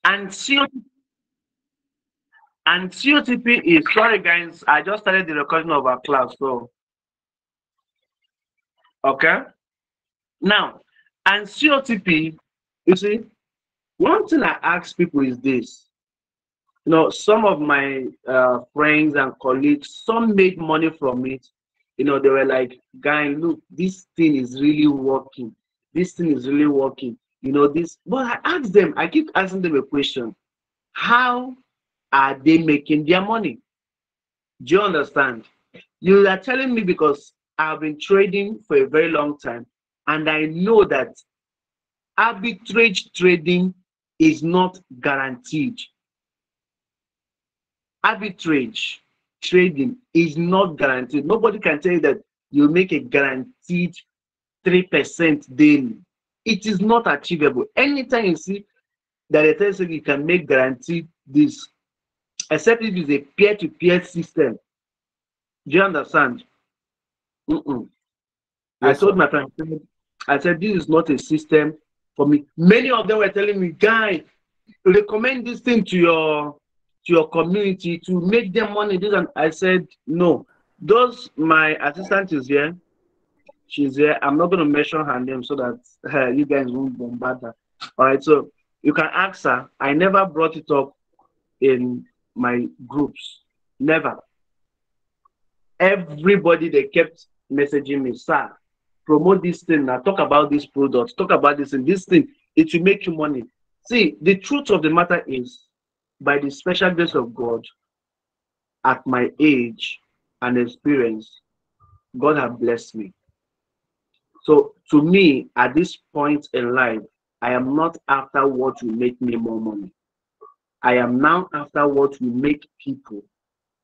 And COTP is, sorry guys, I just started the recording of our class, so okay. Now, and COTP, you see, one thing I ask people is this. You know, some of my friends and colleagues, some made money from it. You know, they were like, guy, look, this thing is really working. This thing is really working. You know, this, but I ask them, I keep asking them a question. How are they making their money? Do you understand? You are telling me because I've been trading for a very long time, and I know that arbitrage trading is not guaranteed. Arbitrage trading is not guaranteed. Nobody can tell you that you make a guaranteed 3% daily. It is not achievable. Anytime you see that a person you can make guaranteed this, except if it's a peer-to-peer system. Do you understand? Mm-mm. I Yes, told sir. my friend, I said, this is not a system for me. Many of them were telling me, guy, recommend this thing to your community to make them money. This, and I said, no. Those, my assistant is here. She's here. I'm not going to mention her name so that you guys won't bombard her. All right. So you can ask her. I never brought it up in my groups. Never. Everybody, they kept messaging me, sir, promote this thing now, talk about this product, talk about this and this thing, it will make you money. See, the truth of the matter is, by the special grace of God, at my age and experience, God have blessed me. So to me, at this point in life, I am not after what will make me more money. I am now after what will make people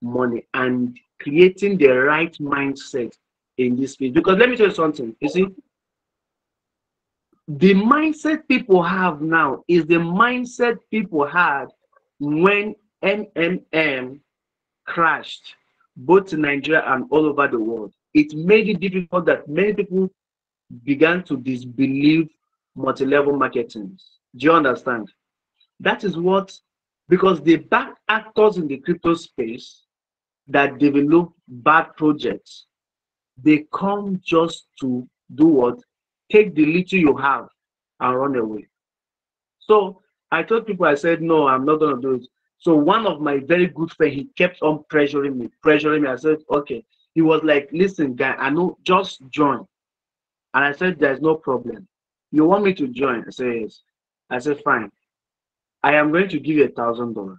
money and creating the right mindset in this space. Because let me tell you something, you see, the mindset people have now is the mindset people had when MMM crashed, both in Nigeria and all over the world. It made it difficult that many people began to disbelieve multi-level marketing. Do you understand? That is what, because the bad actors in the crypto space that develop bad projects, they come just to do what? Take the little you have and run away. So I told people, I said, no, I'm not going to do it. So one of my very good friends, he kept on pressuring me, pressuring me. I said, okay. He was like, listen, guy, I know, just join. And I said, there's no problem. You want me to join? I said, yes. I said, fine. I am going to give you $1,000.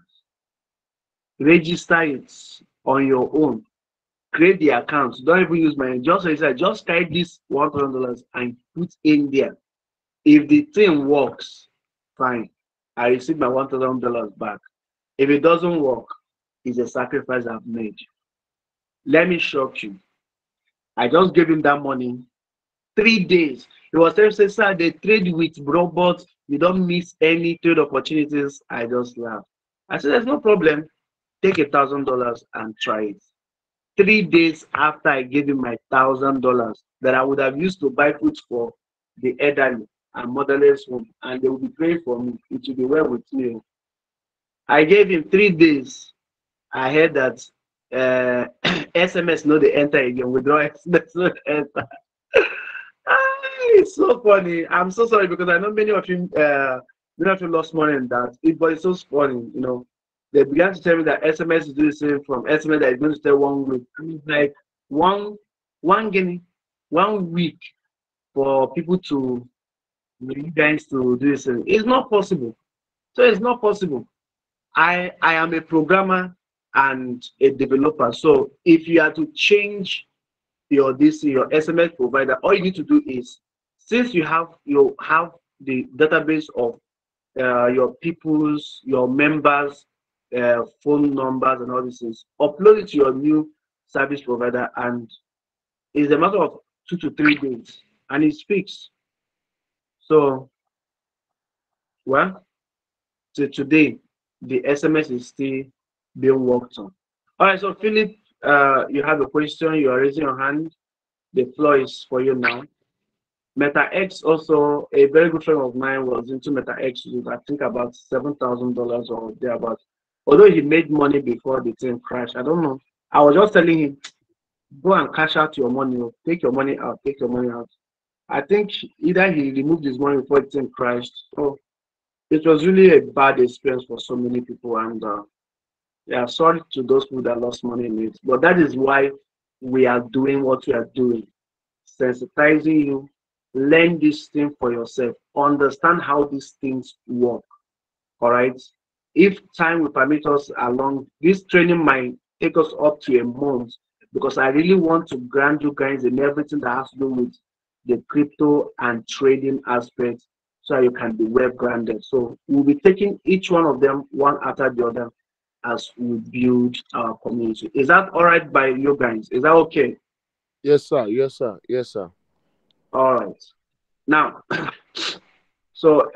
Register it on your own. Create the account. Don't even use my, just register. Just type this $1,000 and put in there. If the thing works, fine. I receive my $1,000 back. If it doesn't work, it's a sacrifice I've made. Let me shock you. I just gave him that money. 3 days. He was saying, sir, they trade with robots. You don't miss any trade opportunities. I just laughed. I said, there's no problem. Take $1,000 and try it. 3 days after I gave him my $1,000 that I would have used to buy food for the elderly and motherless home, and they will be praying for me. It will be well with me. I gave him 3 days. I heard that SMS no they enter again. Withdraw SMS no they enter. It's so funny. I'm so sorry because I know many of you lost money in that. But it's so funny, you know. They began to tell me that SMS is doing the same from SMS that is going to stay 1 week. And it's like one guinea, 1 week for people to you guys to do this. It's not possible. So it's not possible. I am a programmer and a developer. So if you are to change your your SMS provider, all you need to do is, since you have the database of your members, phone numbers and all these things, upload it to your new service provider, and it's a matter of 2 to 3 days, and it speaks. So, well, to today, the SMS is still being worked on. All right, so Philip, you have a question. You are raising your hand. The floor is for you now. MetaX also, a very good friend of mine was into MetaX with I think about $7,000 or thereabout. Although he made money before the thing crashed, I don't know. I was just telling him, go and cash out your money, or take your money out, take your money out. I think either he removed his money before the thing crashed. So it was really a bad experience for so many people, and yeah, sorry to those people that lost money in it. But that is why we are doing what we are doing, sensitizing you, learn this thing for yourself, understand how these things work. All right. If time will permit us along, this training might take us up to a month because I really want to grant you guys in everything that has to do with the crypto and trading aspects so you can be well grounded. So we'll be taking each one of them one after the other as we build our community. Is that all right by you guys? Is that okay? Yes, sir. Yes, sir. Yes, sir. All right. Now, so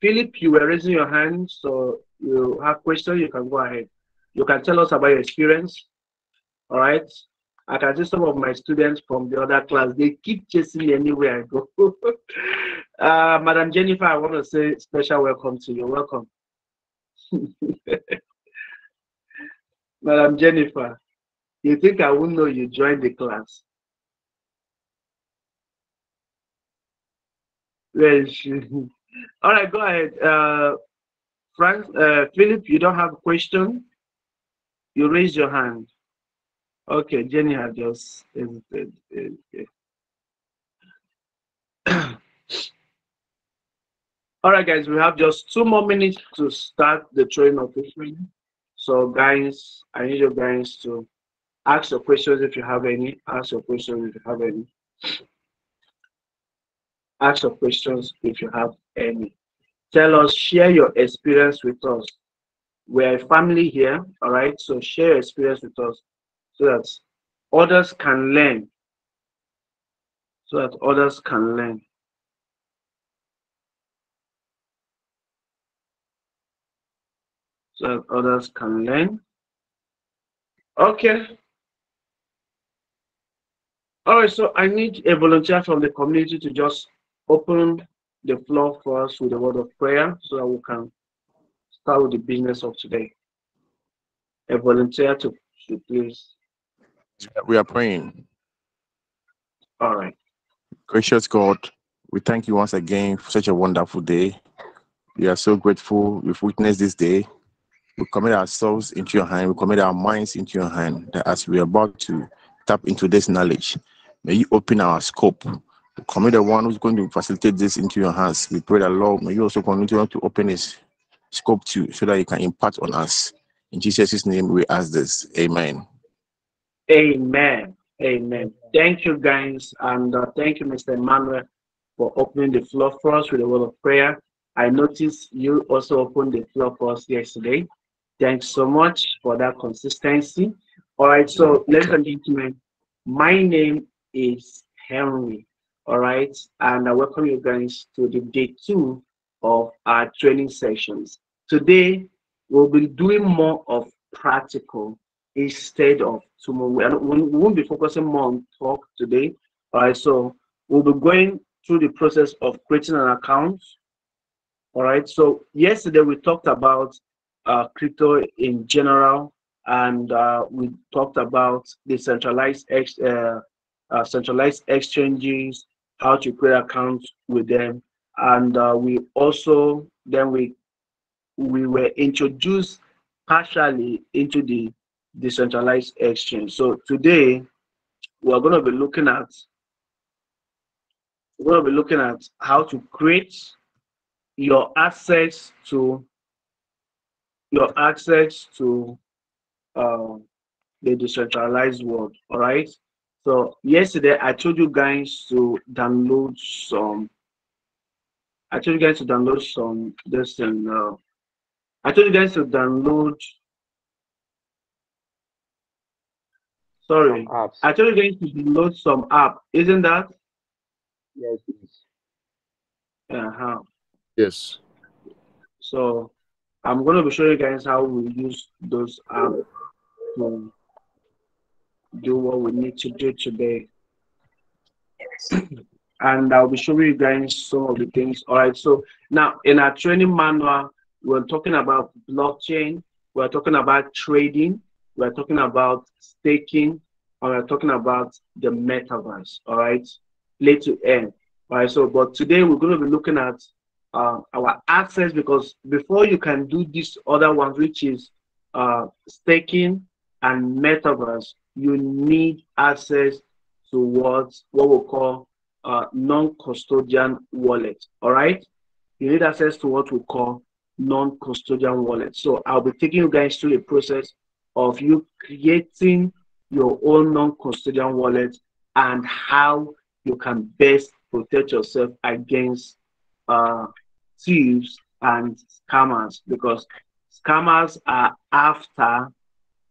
Philip, you were raising your hand, so you have questions, you can go ahead. You can tell us about your experience. All right. I can see some of my students from the other class, they keep chasing me anywhere I go. Madam Jennifer, I want to say special welcome to you. Welcome. Madam Jennifer, you think I won't know you joined the class? Well, all right, go ahead. Frank, Philip, you don't have a question? You raise your hand. Okay, Jenny had just hesitated. Okay. All right, guys, we have just 2 more minutes to start the training officially. So, guys, I need you guys to ask your questions if you have any. Ask your questions if you have any. Ask your questions if you have any. Tell us, share your experience with us. We're a family here, all right? So, share your experience with us so that others can learn. So that others can learn. So that others can learn. Okay. All right, so I need a volunteer from the community to just open the floor for us with a word of prayer so that we can start with the business of today. A volunteer to please. We are praying. All right. Gracious God, we thank you once again for such a wonderful day. We are so grateful we've witnessed this day. We commit ourselves into your hand. We commit our minds into your hand. That as we are about to tap into this knowledge, may you open our scope. We commit the one who's going to facilitate this into your hands. We pray that, Lord, may you also continue to open his scope too, so that he can impart on us. In Jesus' name we ask this. Amen. Amen. Amen. Thank you, guys. And thank you, Mr. Emmanuel, for opening the floor for us with a word of prayer. I noticed you also opened the floor for us yesterday. Thanks so much for that consistency. All right, so ladies and gentlemen, my name is Henry. All right, and I welcome you guys to the day 2 of our training sessions. Today, we'll be doing more of practical instead of tomorrow. We won't be focusing more on talk today. All right, so we'll be going through the process of creating an account. All right, so yesterday we talked about crypto in general, and we talked about the centralized exchanges, how to create accounts with them, and we also then we were introduced partially into the decentralized exchange. So today we're going to be looking at how to create your access to uh, the decentralized world. All right. So yesterday I told you guys to download some. I told you guys to download some this and I told you guys to download. Some Sorry, apps. I told you guys to download some app. Isn't that? Yes, please. Uh-huh. Yes. So I'm going to be showing you guys how we use those apps to do what we need to do today. and I'll be showing you guys some of the things. All right. So now in our training manual, we're talking about blockchain, we're talking about trading, we're talking about staking, and we're talking about the metaverse. All right, late to end. All right. So, but today we're going to be looking at our access, because before you can do this other one, which is staking and metaverse, you need access to what we call non-custodian wallet. All right, you need access to what we call non-custodian wallet. So I'll be taking you guys through a process of you creating your own non-custodian wallet and how you can best protect yourself against thieves and scammers, because scammers are after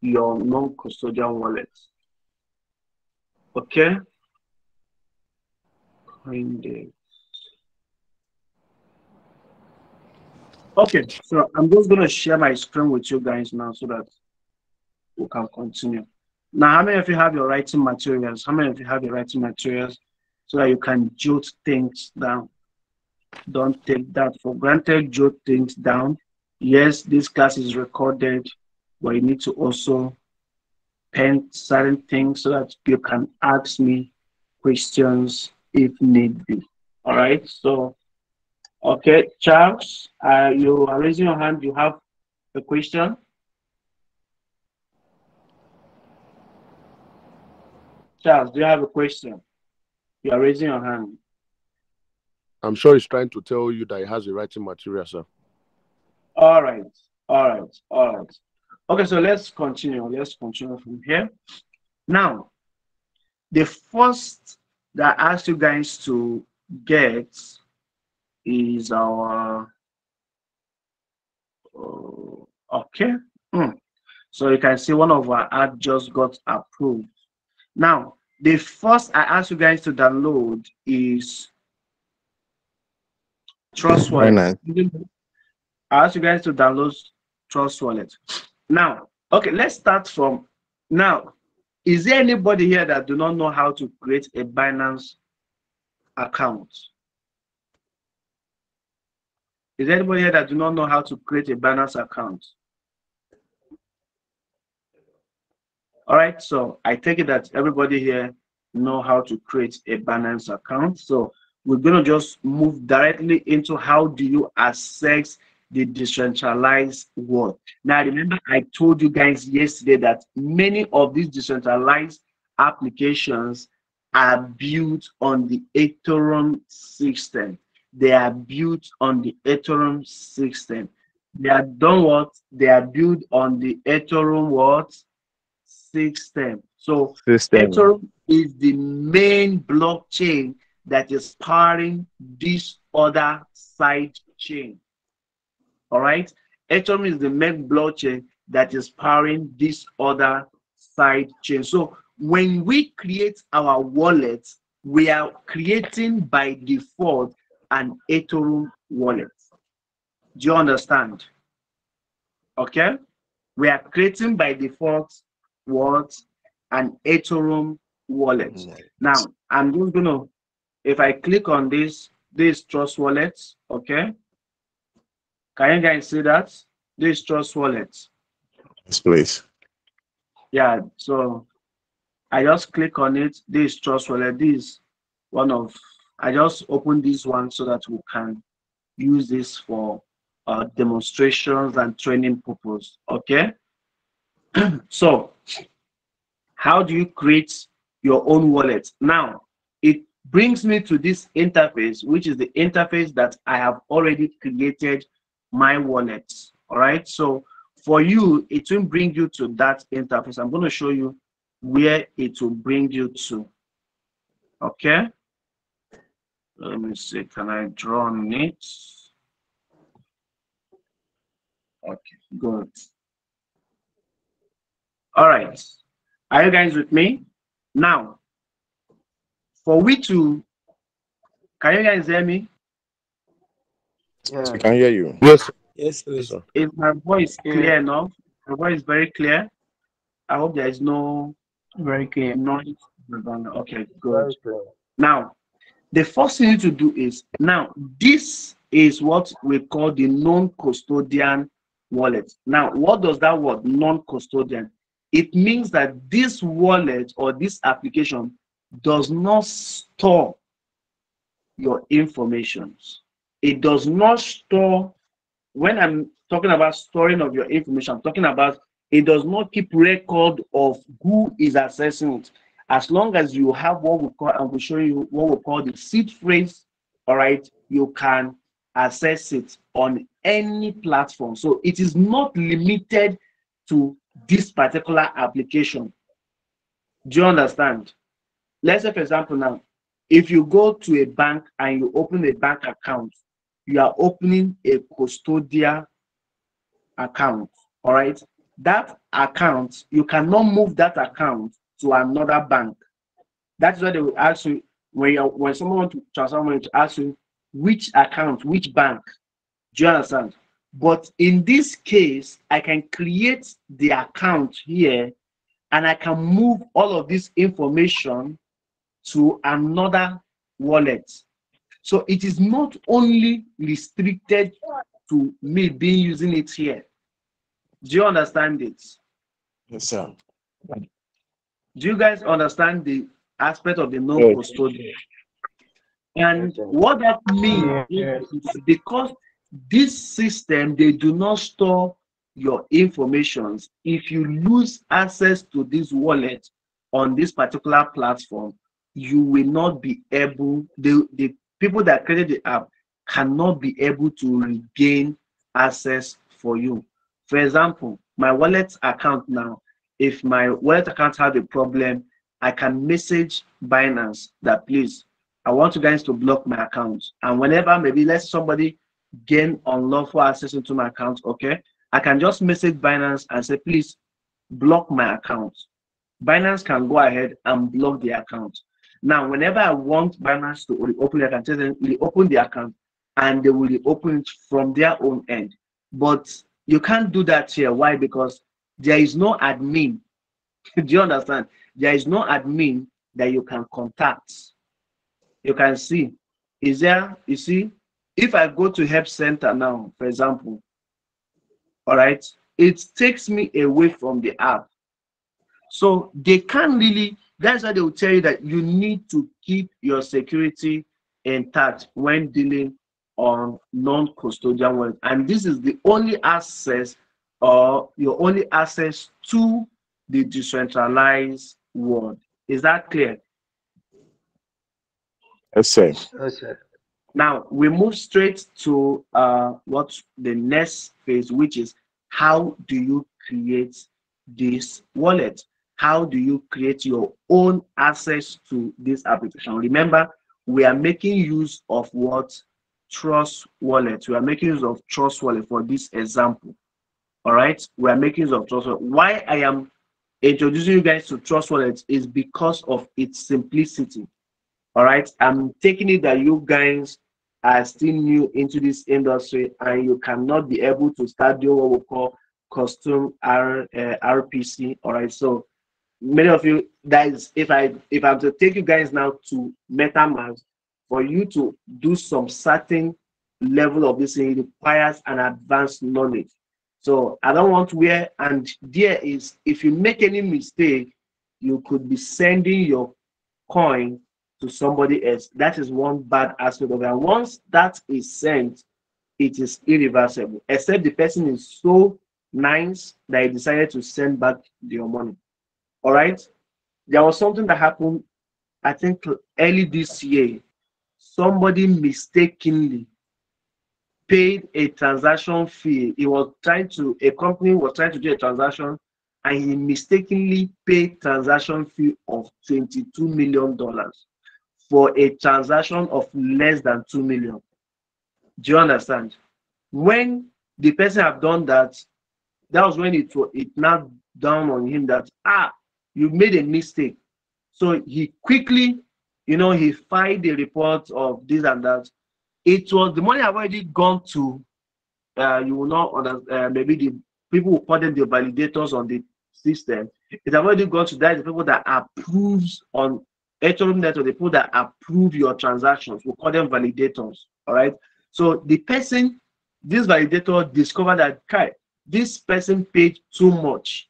your non-custodian wallet. Okay. Okay, so I'm just going to share my screen with you guys now so that we can continue. Now, how many of you have your writing materials? How many of you have your writing materials so that you can jot things down? Don't take that for granted. Jot things down. Yes, this class is recorded, but you need to also pen certain things so that you can ask me questions if need be. All right, so okay, Charles, you are raising your hand. You have a question? Charles, do you have a question? You are raising your hand. I'm sure he's trying to tell you that he has the writing material, sir. All right, all right, all right. Okay, so let's continue. Let's continue from here. Now, the first that I asked you guys to get is our okay. So you can see one of our ads just got approved. Now, the first I asked you guys to download is Trust Wallet. I asked you guys to download Trust Wallet. Now, okay, let's start from now. Is there anybody here that do not know how to create a Binance account? Is there anybody here that do not know how to create a Binance account? All right, so I take it that everybody here know how to create a Binance account. So we're going to just move directly into how do you access the decentralized world. Now, remember, I told you guys yesterday that many of these decentralized applications are built on the Ethereum system. They are built on the Ethereum system. They are done what? They are built on the Ethereum what? System. So Ethereum is the main blockchain that is powering this other side chain. All right, Ethereum is the main blockchain that is powering this other side chain. So when we create our wallet, we are creating by default an Ethereum wallet. Do you understand? Okay, we are creating by default what? An Ethereum wallet. Now I'm just gonna, if I click on this Trust Wallet, okay, can you guys see that? This Trust Wallet. Yes, please. Yeah, so I just click on it. This Trust Wallet. This one of, I just opened this one so that we can use this for demonstrations and training purpose. Okay. So how do you create your own wallet? Now, it brings me to this interface, which is the interface that I have already created my wallet. All right. So for you, it will bring you to that interface. I'm going to show you where it will bring you to. Okay. Let me see. Can I draw on it? Okay, good. All right. Are you guys with me? Now, for we to, can you guys hear me? Yeah. I can hear you. Yes. Yes, please. Yes, Is my voice clear enough? My voice is very clear. I hope there is no Very clear. noise. Okay, good. Now, The first thing you need to do is, now this is what we call the non-custodian wallet. Now, what does that word non-custodian? It means that this wallet or this application does not store your information. It does not store. When I'm talking about storing of your information, I'm talking about it does not keep record of who is accessing it. As long as you have what we call, and we'll show you what we call the seed phrase, all right, you can access it on any platform. So it is not limited to this particular application. Do you understand? Let's say, for example, now, if you go to a bank and you open a bank account, you are opening a custodial account, all right? That account, you cannot move that account to another bank. That's why they will ask you, when someone wants to transfer money, to ask you which account, which bank. Do you understand? But in this case, I can create the account here and I can move all of this information to another wallet. So it is not only restricted to me being using it here. Do you understand it? Yes, sir. Do you guys understand the aspect of the non-custodian? And what that means is because this system, they do not store your information. If you lose access to this wallet on this particular platform, you will not be able, the people that created the app cannot be able to regain access for you. For example, my wallet account now, if my wallet account has a problem, I can message Binance that, please, I want you guys to block my account. And whenever maybe let somebody gain unlawful access into my account, okay, I can just message Binance and say, please block my account. Binance can go ahead and block the account. Now, whenever I want Binance to reopen the account, they reopen the account and they will reopen it from their own end. But you can't do that here. Why? Because there is no admin. Do you understand? There is no admin that you can contact. You can see, is there, you see, if I go to help center now, for example, all right, it takes me away from the app. So they can't really, that's why they will tell you that you need to keep your security intact when dealing on non-custodian wallet. And this is the only access, or your only access to the decentralized world. Is that clear? Yes, sir. Yes, sir. Now we move straight to what the next phase, which is how do you create this wallet? How do you create your own access to this application? Remember, we are making use of what? Trust Wallet. We are making use of Trust Wallet for this example. All right, we are making use of Trust Wallet. Why I am introducing you guys to Trust Wallet is because of its simplicity. All right, I'm taking it that you guys are still new into this industry and you cannot be able to start doing what we call custom RPC. All right, so many of you guys, if I'm to take you guys now to MetaMask, for you to do some certain level of this thing, it requires an advanced knowledge. So I don't want where, and there is, if you make any mistake, you could be sending your coin to somebody else. That is one bad aspect of it. And once that is sent, it is irreversible, except the person is so nice that he decided to send back your money. All right, there was something that happened, I think early this year. Somebody mistakenly paid a transaction fee. A company was trying to do a transaction and he mistakenly paid transaction fee of $22 million for a transaction of less than 2 million. Do you understand? When the person have done that, that was when it now dawned on him that, you made a mistake. So he quickly, he filed a report of this and that. It was the money have already gone to, you will not understand, maybe the people who call them the validators on the system. It have already gone to that, the people that approves on Ethereum network, the people that approve your transactions, we call them validators. All right. So the person, this validator discovered that this person paid too much.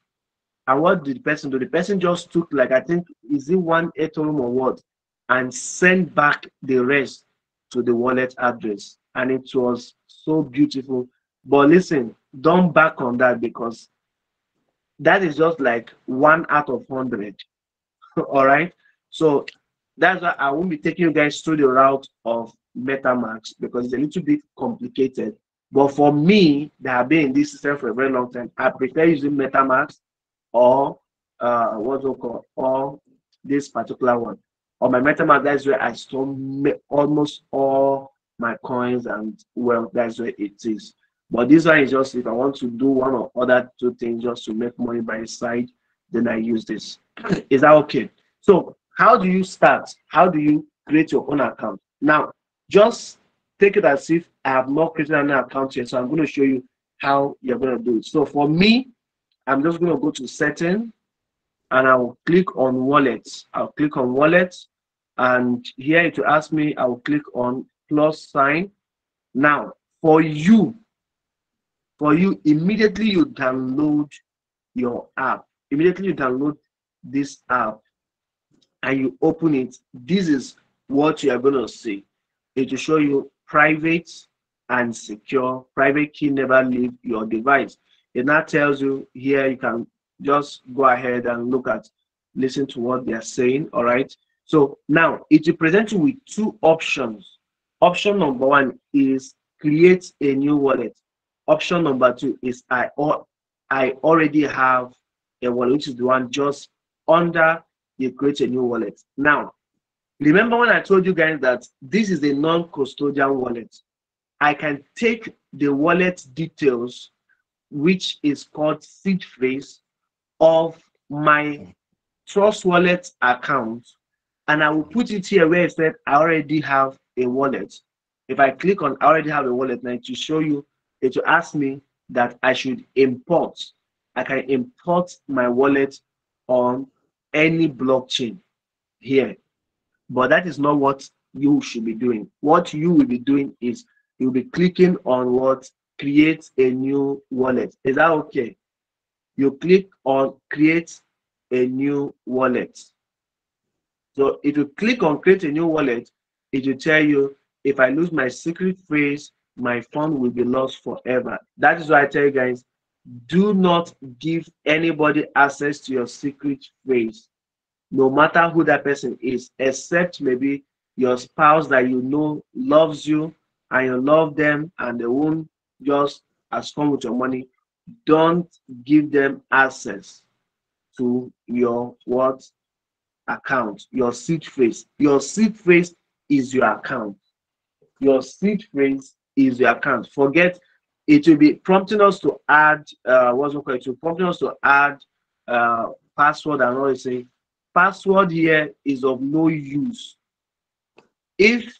And what did the person do? The person just took, like, I think, is it 1 Ethereum or what, and sent back the rest to the wallet address. And it was so beautiful. But listen, don't back on that, because that is just like 1 out of 100. All right. So that's why I won't be taking you guys through the route of MetaMask, because it's a little bit complicated. But for me, that have been in this system for a very long time, I prefer using MetaMask or what's it called, or this particular one. On my MetaMask, that's where I store almost all my coins, and well, that's where it is. But this one is just if I want to do one or other two things just to make money by the side, then I use this. Is that okay? So how do you start? How do you create your own account? Now, just take it as if I have not created an account yet. So I'm going to show you how you're going to do it. So for me, I'm just going to go to setting, and I will click on wallets. I'll click on wallets, and here it will ask me, I will click on plus sign. Now, for you, immediately you download your app. Immediately you download this app and you open it. This is what you are going to see. It will show you private and secure. Private key never leave your device. It now tells you here, you can just go ahead and listen to what they are saying. All right. So now it will present you with two options. Option number one is create a new wallet. Option number two is I already have a wallet, which is the one just under you create a new wallet. Now, remember when I told you guys that this is a non-custodian wallet? I can take the wallet details, which is called seed phrase, of my Trust Wallet account, and I will put it here where it said I already have a wallet. If I click on I already have a wallet, now it will show you, it will ask me that I should import. I can import my wallet on any blockchain here, but that is not what you should be doing. What you will be doing is you'll be clicking on what, create a new wallet. Is that okay? You click on create a new wallet. So if you click on create a new wallet, it will tell you, if I lose my secret phrase, my phone will be lost forever. That is why I tell you guys, do not give anybody access to your secret phrase, no matter who that person is, except maybe your spouse that you know loves you and you love them, and they won't just come with your money. Don't give them access to your what account, your seed phrase. Your seed phrase is your account. Your seed phrase is your account. Forget, it will be prompting us to add what's it called? It will prompting us to add password and all. Say password here is of no use. If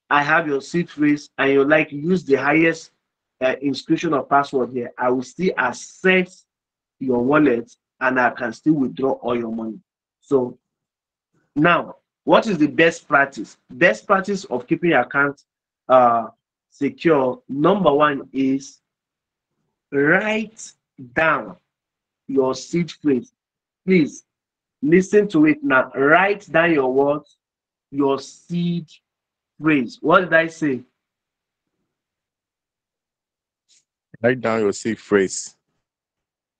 I have your seed phrase and you like use the highest inscription of password here, I will still access your wallet and I can still withdraw all your money. So now, what is the best practice? Best practice of keeping your account secure, number one is write down your seed phrase. Please listen to it now. Write down your words, your seed phrase. What did I say? Write down your seed phrase.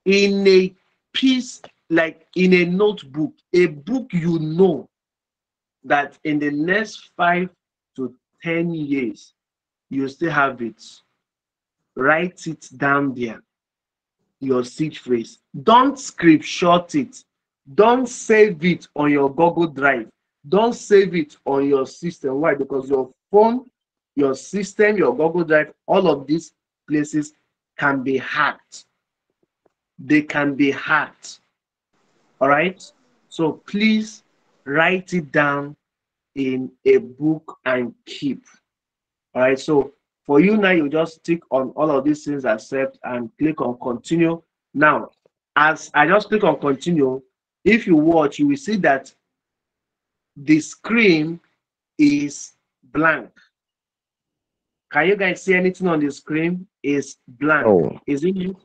In a piece, like in a notebook, a book you know that in the next 5 to 10 years, you still have it. Write it down there, your seed phrase. Don't screenshot it. Don't save it on your Google Drive. Don't save it on your system. Why? Because your phone, your system, your Google Drive, all of these places can be hacked. They can be hacked. All right? So please write it down in a book and keep. All right? So for you now, you just click on all of these things, accept, and click on continue. Now, as I just click on continue, if you watch, you will see that the screen is blank. Can you guys see anything on the screen? Is blank. Oh, Isn't it?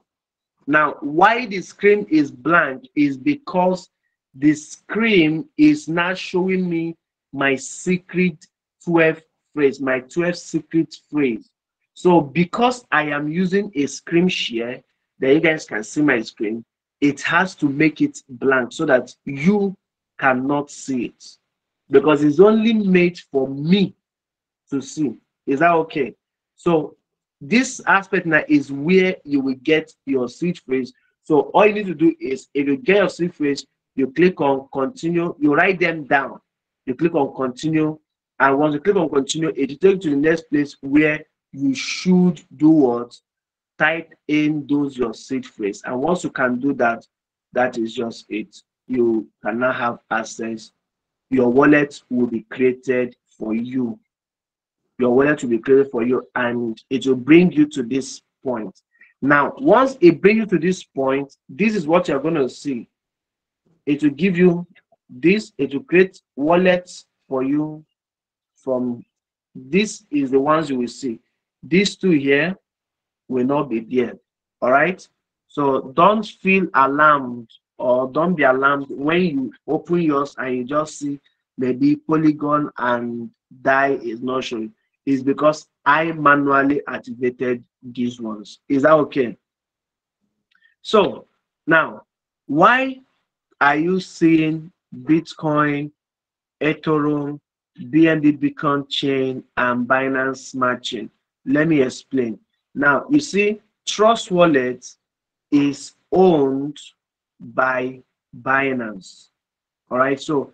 Now, why the screen is blank is because the screen is not showing me my secret 12 phrase, my 12 secret phrase. So because I am using a screen share that you guys can see my screen, it has to make it blank so that you cannot see it, because it's only made for me to see. Is that okay? So this aspect now is where you will get your seed phrase. So all you need to do is, if you get your seed phrase, you click on continue, you write them down, you click on continue, and once you click on continue, it will take you to the next place where you should do what? Type in those your seed phrase. And once you can do that, that is just it. You can now have access. Your wallet will be created for you. Your wallet will be created for you, and it will bring you to this point. Now, once it brings you to this point, this is what you're going to see. It will give you this, it will create wallets for you from this. Is the ones you will see. These two here will not be there. All right. So don't feel alarmed, or don't be alarmed when you open yours and you just see maybe Polygon and DAI is not showing. It's because I manually activated these ones. Is that okay? So now, why are you seeing Bitcoin, Ethereum, BNB Beacon Chain, and Binance Smart Chain? Let me explain. Now, you see, Trust Wallet is owned by Binance. All right, so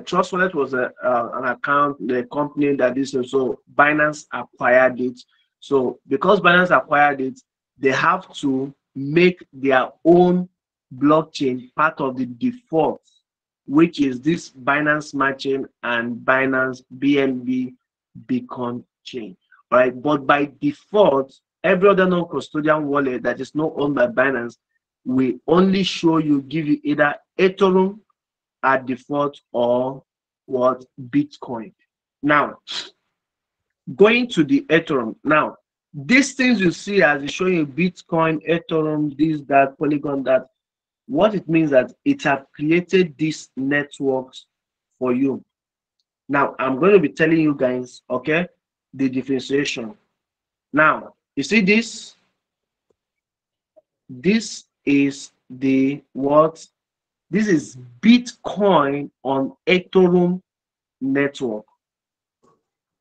Trust Wallet was an account, the company that is, so Binance acquired it. So because Binance acquired it, they have to make their own blockchain part of the default, which is this Binance Smart Chain and Binance BNB Beacon Chain. All right, but by default, every other non-custodian wallet that is not owned by Binance will only show you, give you either Ethereum at default or what? Bitcoin. Now, going to the Ethereum. Now, these things you see as it's showing you Bitcoin, Ethereum, this, that, Polygon, that, what it means that it has created these networks for you. Now, I'm going to be telling you guys, okay, the differentiation. Now, you see this? This is the what? This is Bitcoin on Ethereum network.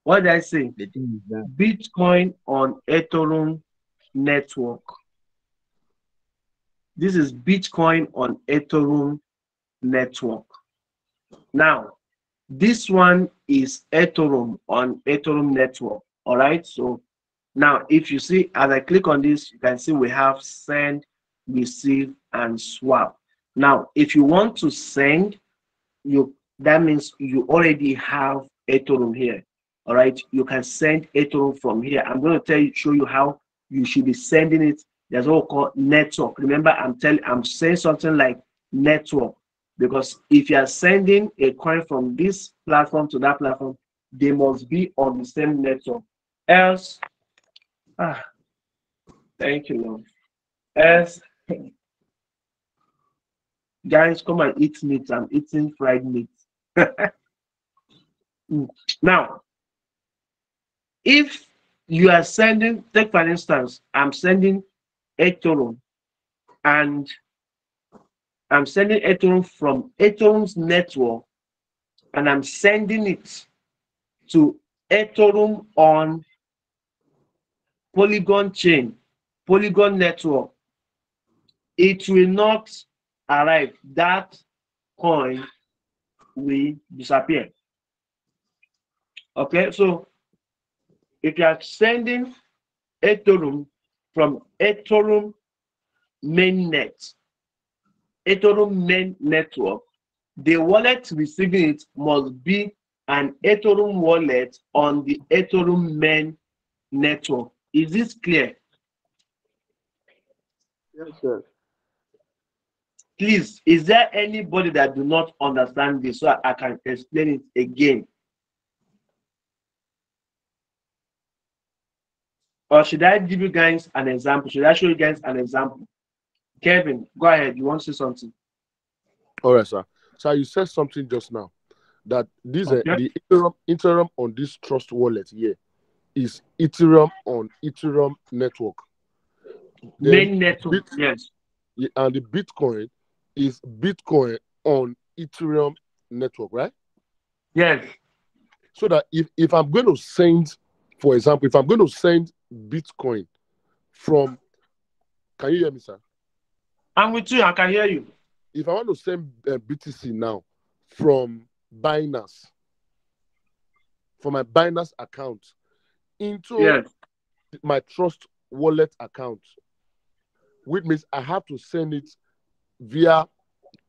What did I say? The thing is that Bitcoin on Ethereum network. This is Bitcoin on Ethereum network. Now, this one is Ethereum on Ethereum network. All right. So now, if you see, as I click on this, you can see we have send, receive, and swap. Now, if you want to send, that means you already have Ethereum here. All right, you can send Ethereum from here. I'm going to show you how you should be sending it. There's what we call network. Remember, I'm saying something like network, because if you are sending a coin from this platform to that platform, they must be on the same network. Else, thank you, Lord. Else, guys, come and eat meat. I'm eating fried meat. Now, if you are sending, take for instance, I'm sending Ethereum, and I'm sending Ethereum from Ethereum's network, and I'm sending it to Ethereum on Polygon chain, Polygon network. It will not arrive. That coin will disappear. Okay, so if you are sending Ethereum from Ethereum mainnet, Ethereum main network, the wallet receiving it must be an Ethereum wallet on the Ethereum main network. Is this clear? yes, sir. Please, is there anybody that do not understand this so I can explain it again? Or should I give you guys an example? Should I show you guys an example? Kevin, go ahead. You want to say something? All right, sir. So you said something just now that this Okay. the Ethereum on this trust wallet here is Ethereum on Ethereum network. Main network, yes. And the Bitcoin is Bitcoin on Ethereum network, right? Yes. So that if I'm going to send, for example, if I'm going to send Bitcoin from, can you hear me, sir? I'm with you. I can hear you. If I want to send BTC now from Binance, from my Binance account into my Trust Wallet account, which means I have to send it via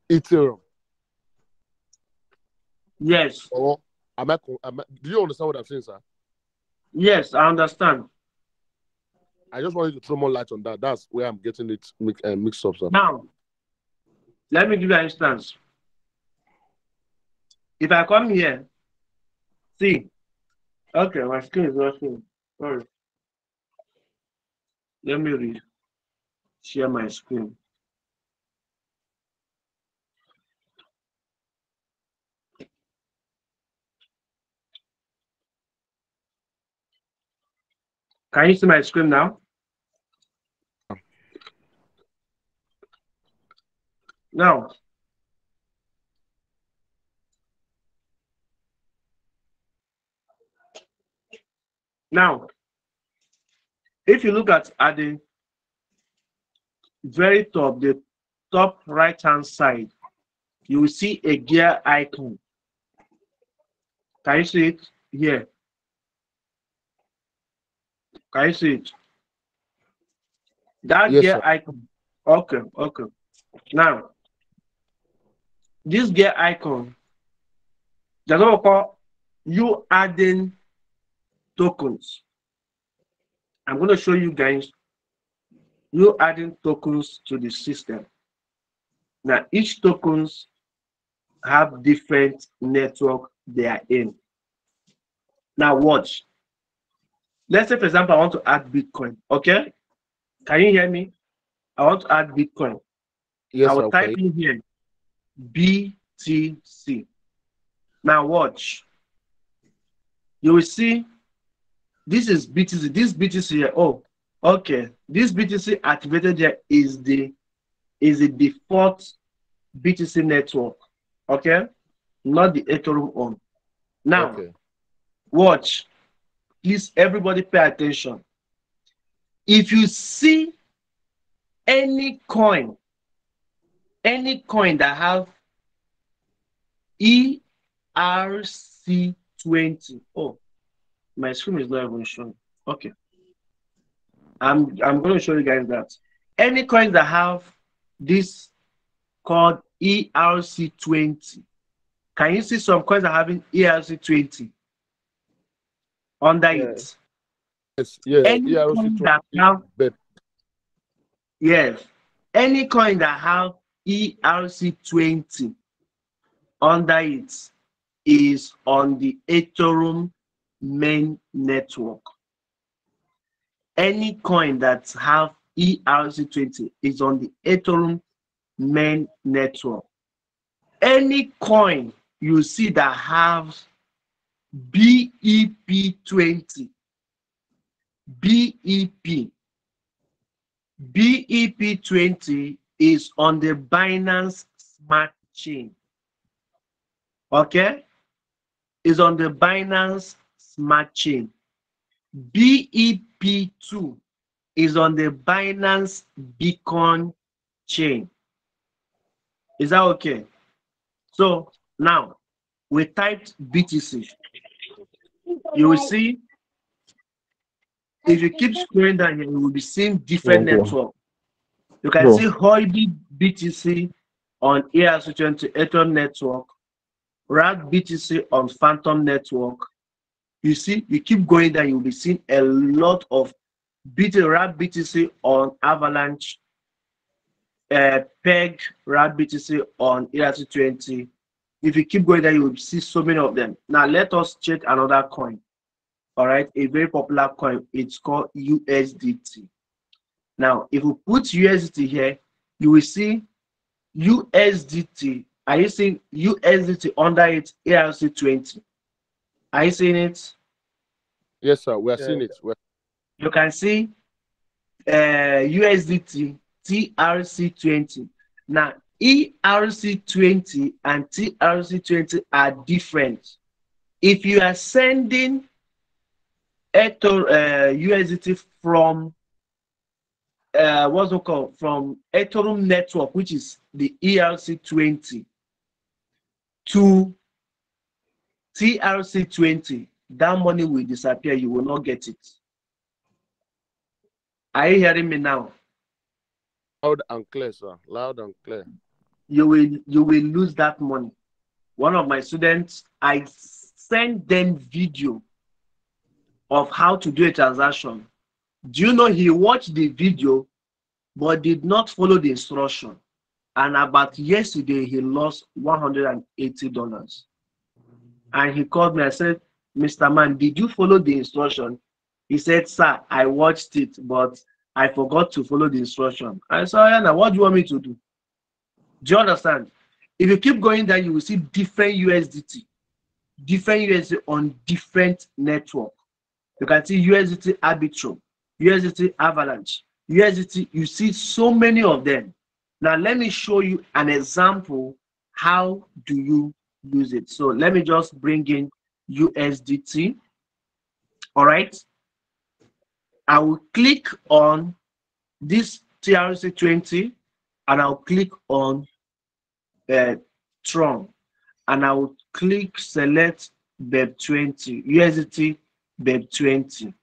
Ethereum. Yes. Or do you understand what I'm saying, sir? Yes, I understand. I just wanted to throw more light on that. That's where I'm getting it mixed up, sir. Now, let me give you an instance. If I come here, see, okay, my screen is not showing. Sorry. Let me share my screen. Can you see my screen now? Now, if you look at the very top, the top right-hand side, you will see a gear icon. Can you see it here? Can you see it? That Yes, gear sir. icon. Okay. Now, this gear icon, there's what we call you adding tokens. I'm going to show you guys you adding tokens to the system. Now, each tokens have different network they are in. Now, watch. Let's say, for example, I want to add Bitcoin. Okay? Can you hear me? I want to add Bitcoin. Yes, I will okay. type in here BTC. Now, watch. You will see this is BTC. This BTC here. Oh, okay. This BTC activated here is the default BTC network. Okay, not the Ethereum one. Now, Okay. watch. Please, everybody, pay attention. If you see any coin that have ERC20. Oh, my screen is not even showing. Okay. I'm going to show you guys that. Any coins that have this called ERC20. Can you see some coins that are having ERC20 under it? Yes, yeah. Any coin that have yes, any coin that have ERC20 under it is on the Ethereum main network. Any coin that have ERC20 is on the Ethereum main network. Any coin you see that have BEP20, BEP20 is on the Binance Smart Chain. Okay? Is on the Binance Smart Chain. BEP2 is on the Binance Beacon Chain. Is that okay? So now we typed BTC. You will see, if you keep scrolling down here, you will be seeing different networks. You can see Hoiby BTC on ERC20 Ethereum network, RAD BTC on Phantom network. You see, you keep going down, you'll be seeing a lot of RAD BTC on Avalanche, peg rad BTC on ERC20. If you keep going there, you will see so many of them. Now let us check another coin. All right, a very popular coin. It's called USDT. Now, if we put USDT here, you will see USDT. Are you seeing USDT under it ERC20? Are you seeing it? Yes, sir. We are seeing it. You can see USDT TRC20. Now, ERC20 and TRC20 are different. If you are sending USDT from what's it called, from Ethereum network, which is the ERC20, to TRC20, that money will disappear. You will not get it. Are you hearing me now? Loud and clear, sir. Loud and clear. You will lose that money. One of my students, I sent them video of how to do a transaction. Do you know he watched the video but did not follow the instruction? And about yesterday, he lost $180. And he called me. I said, Mr. Man, did you follow the instruction? He said, sir, I watched it, but I forgot to follow the instruction. I said, yeah, now what do you want me to do? Do you understand? If you keep going there, you will see different USDT on different network. You can see USDT Arbitrum, USDT Avalanche, USDT. You see so many of them. Now let me show you an example. How do you use it? So let me just bring in USDT. All right. I will click on this TRC20 and I'll click on Tron, and I will click select BEP20, USDT BEP20.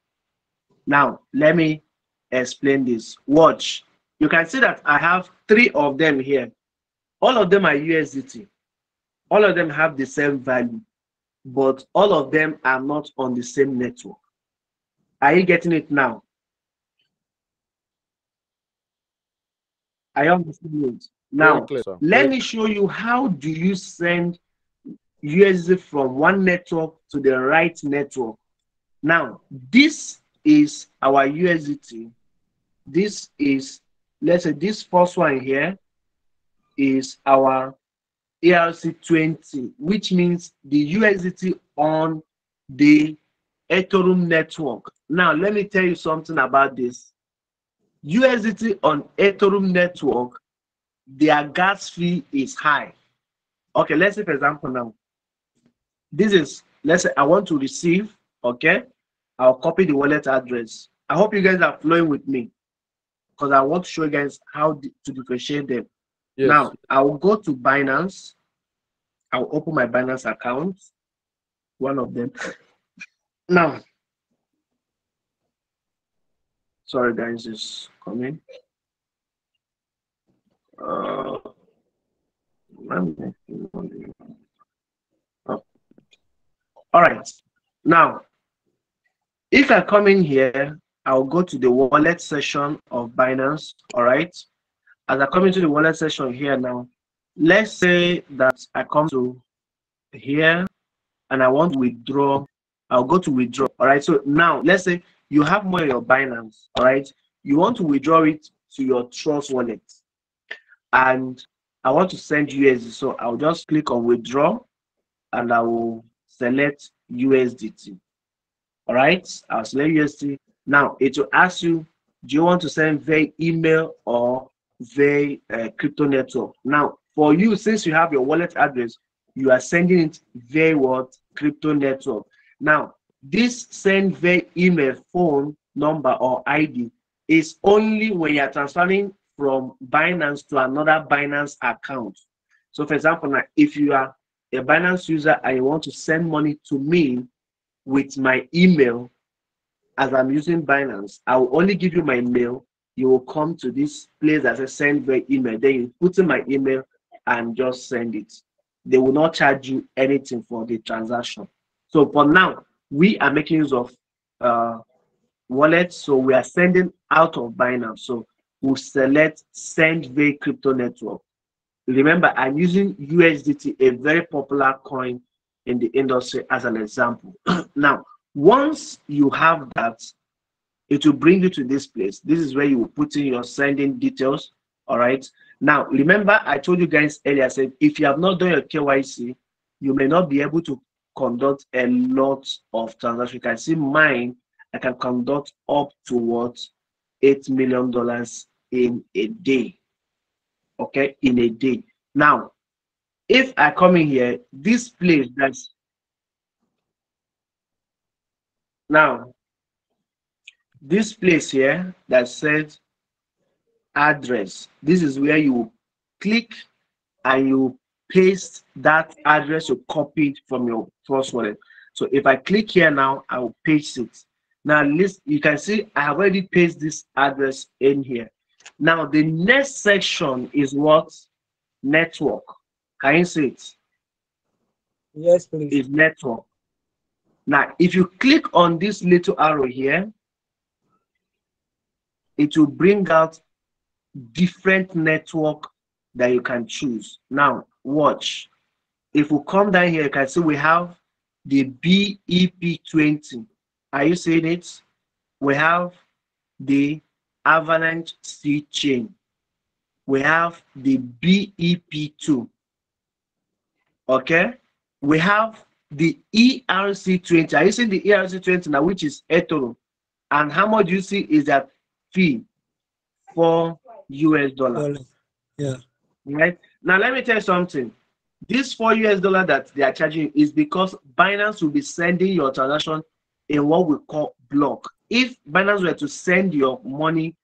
Now let me explain this. Watch. You can see that I have 3 of them here. All of them are USDT. All of them have the same value, but all of them are not on the same network. Are you getting it now? I understand it. Now, let me show you how do you send USDT from one network to the right network. Now, this is our USDT. This is, let's say this first one here is our ERC20, which means the USDT on the Ethereum network. Now, let me tell you something about this. USDT on Ethereum network, their gas fee is high. Okay, let's say for example now, this is, let's say I want to receive, okay, I'll copy the wallet address. I hope you guys are flowing with me because I want to show you guys how to differentiate them. Yes. Now, I will go to Binance. I'll open my Binance account, one of them. Now, sorry guys, it's coming. Oh. All right. Now, if I come in here, I'll go to the wallet section of Binance. All right. As I come into the wallet section here now, let's say that I come to here and I want to withdraw. I'll go to withdraw. All right. So now let's say you have more in your Binance. All right. You want to withdraw it to your Trust wallet, and I want to send USD. So I'll just click on withdraw and I will select USDT. All right. I'll select USDT. Now it will ask you, do you want to send via email or via crypto network? Now, for you, since you have your wallet address, you are sending it via what? Crypto network. Now, this send via email, phone number or ID is only when you are transferring from Binance to another Binance account. So, for example, now if you are a Binance user and you want to send money to me with my email, as I'm using Binance, I will only give you my mail. You will come to this place that says send via email. Then you put in my email and just send it. They will not charge you anything for the transaction. So for now, we are making use of wallets. So we are sending out of Binance. So we'll select send via crypto network. Remember, I'm using USDT, a very popular coin in the industry, as an example. Now, once you have that, it will bring you to this place. This is where you will put in your sending details. All right. Now, remember, I told you guys earlier, I said, if you have not done your KYC, you may not be able to conduct a lot of transactions. You can see mine, I can conduct up towards $8 million in a day. Okay, in a day. Now, if I come in here, this place that's now this place here that says address, this is where you click and you paste that address you copied from your Trust Wallet. So if I click here now, I will paste it. Now you can see I have already pasted this address in here. Now the next section is what? Network. Can you see it? Yes, please. Is network. Now if you click on this little arrow here, it will bring out different network that you can choose. Now watch. If we come down here, you can see we have the BEP20. Are you seeing it? We have the Avalanche C chain. We have the BEP2. Okay, we have the ERC20. Are you seeing the ERC20 now, which is Ethereum? And how much you see is that fee for $4. Yeah. Right now, let me tell you something. This $4 that they are charging is because Binance will be sending your transaction in what we call block. If Binance were to send your money